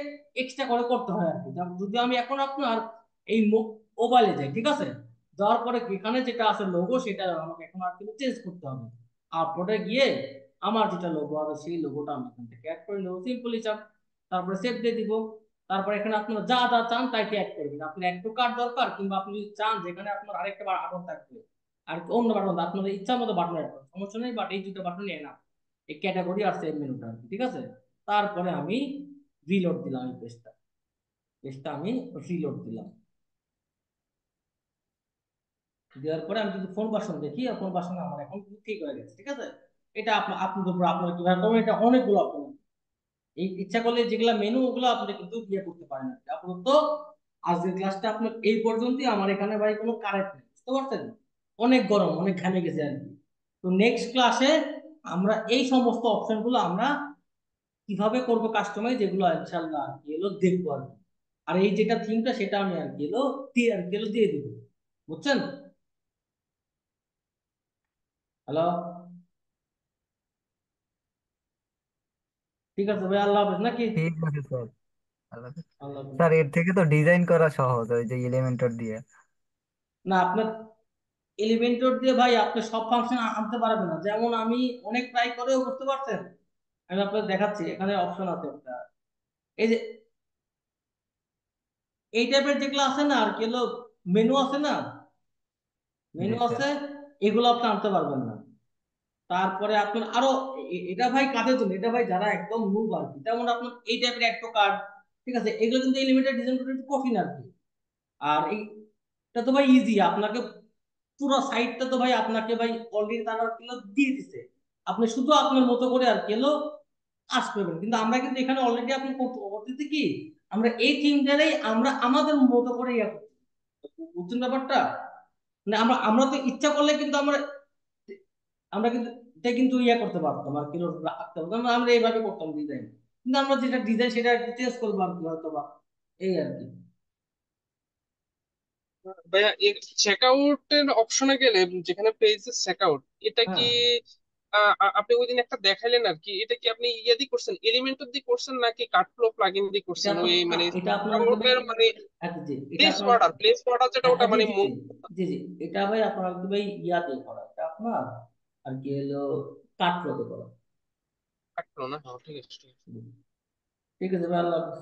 এক্সট্রা করে করতে হয় আর কি। যদি আমি এখন আপনার এই মোবাইলে যাই, ঠিক আছে, যাওয়ার পরে এখানে যেটা আছে লোগো সেটা আমাকে এখন আর কিন্তু চেঞ্জ করতে হবে। আপলোডে গিয়ে আমার যেটা লোগো আছে সেই লোগোটা আমি এখান থেকে অ্যাড করে নেবো, সিম্পলি চাপ, তারপরে সেভ দিয়ে দিব। তারপর এখানে আপনারা যা যা চান তাই অ্যাড করবেন। আপনার একটু কার্ড দরকার, কিংবা আপনি যদি চান যেখানে আপনার আরেকটা বাটন থাকবে আর অন্য বাটন, আপনাদের ইচ্ছা মতো বাটন অ্যাড করেন, সমস্যা নেই, বাট এই দুটো বাটন নিয়ে না, এই ক্যাটাগরি আর সেভ মেনুটা, ঠিক আছে। তারপরে আমি রিলোড দিলাম, এই পেজটা আমি রিলোড দিলাম। দেওয়ার পরে আমি যদি ফোন ভার্সন দেখি, আর ফোন ভার্সন আমার এখন কিন্তু ঠিক হয়ে গেছে, ঠিক আছে। এটা আপনাদের উপর, আপনারা কিভাবে করবেন, এটা অনেকগুলো অপশন। এই ইচ্ছা করলে যেগুলা মেনু ওগুলো আপনি কিন্তু ইয়ে করতে পারেন আর কি। আপাতত আজকের ক্লাসটা আপনার এই পর্যন্তই। আমার এখানে ভাই কোনো কারেন্ট নেই, বুঝতে পারছেন? অনেক গরম, অনেক ঘামে গেছে আর কি। তো নেক্সট ক্লাসে আমরা এই সমস্ত অপশন গুলো আমরা কিভাবে করব কাস্টমাইজ, যেগুলো ইনশাল্লাহ আর কি এলো দেখবো আর কি। আর এই যেটা থিমটা সেটা আমি আর কি এলো দিয়ে আর কি এলো দিয়ে দিব, বুঝছেন? হ্যালো, ঠিক আছে ভাই, আল্লাহ হাফেজ নাকি? ঠিক আছে স্যার। আল্লাহ হাফেজ। আল্লাহ হাফেজ। স্যার এর থেকে তো ডিজাইন করা সহজ, ওই যে এলিমেন্টর দিয়ে। না, আপনার এলিমেন্টর দিয়ে ভাই আপনি সব ফাংশন আনতে পারবেন না। যেমন আমি অনেক ট্রাই করেও, বুঝতে পারছেন, আমি আপনাকে দেখাচ্ছি, এখানে অপশন আছে একটা, এই যে এই টাইপের যেগুলো আছে না আর কি হলো, মেনু আছে না, জি মেনু স্যার। আছে, এগুলো আপনি আনতে পারবেন না। তারপরে আপনার আরো এটা ভাই কাজের জন্য, এটা ভাই যারা একদম নুব আর কি, যেমন আপনার এই টাইপের একটা কার্ড, ঠিক আছে, এগুলো কিন্তু এলিমেন্টের ডিজাইন করতে একটু কঠিন আর কি। আর এটা তো ভাই ইজি, আপনাকে পুরো সাইটটা তো ভাই আপনাকে ভাই অলরেডি তারা কিলো দিয়ে দিছে, আপনি শুধু আপনার মতো করে আর কিলো আস করবেন। কিন্তু আমরা কিন্তু এখানে অলরেডি আপনি করতেছি কি, আমরা এই থিমটারই আমরা আমাদের মতো করে ইয়া করছি, বুঝছেন ব্যাপারটা? মানে আমরা আমরা তো ইচ্ছা করলে কিন্তু আমরা আমরা কিন্তু এটা কিন্তু ইয়া করতে পারতাম আর কিলো রাখতে পারতাম, আমরা এইভাবে করতাম ডিজাইন। কিন্তু আমরা যেটা ডিজাইন সেটা চেঞ্জ করবো আর কি, হয়তো বা এই আর কি। ভাইয়া চেক আউটের অপশনে গেলে যেখানে পেজে চেক আউট, এটা কি হ্যাঁ, আপনি ওই দিন একটা দেখাইলেন আর কি, এটা কি আপনি ইয়ে দিয়ে করছেন, এলিমেন্টর দিয়ে করছেন নাকি কার্ডফ্লো প্লাগইন দিয়ে এটা করছেন? ওই মানে এটা চেক আপনার হচ্ছে ভাই, আউটের মানে আচ্ছা জি, এটা প্লেস আপনার, অর্ডার, প্লেস অর্ডার যেটা ওটা জি মানে জি জি জি জি, এটা ভাই আপনার হচ্ছে ভাই ইয়াতে করা, এটা আপনার আর কি হলো কাঠরোতে করা। কাটলো না? হ্যাঁ ঠিক আছে, ঠিক আছে। ঠিক আছে ভাই, আল্লাহ হাফেজ।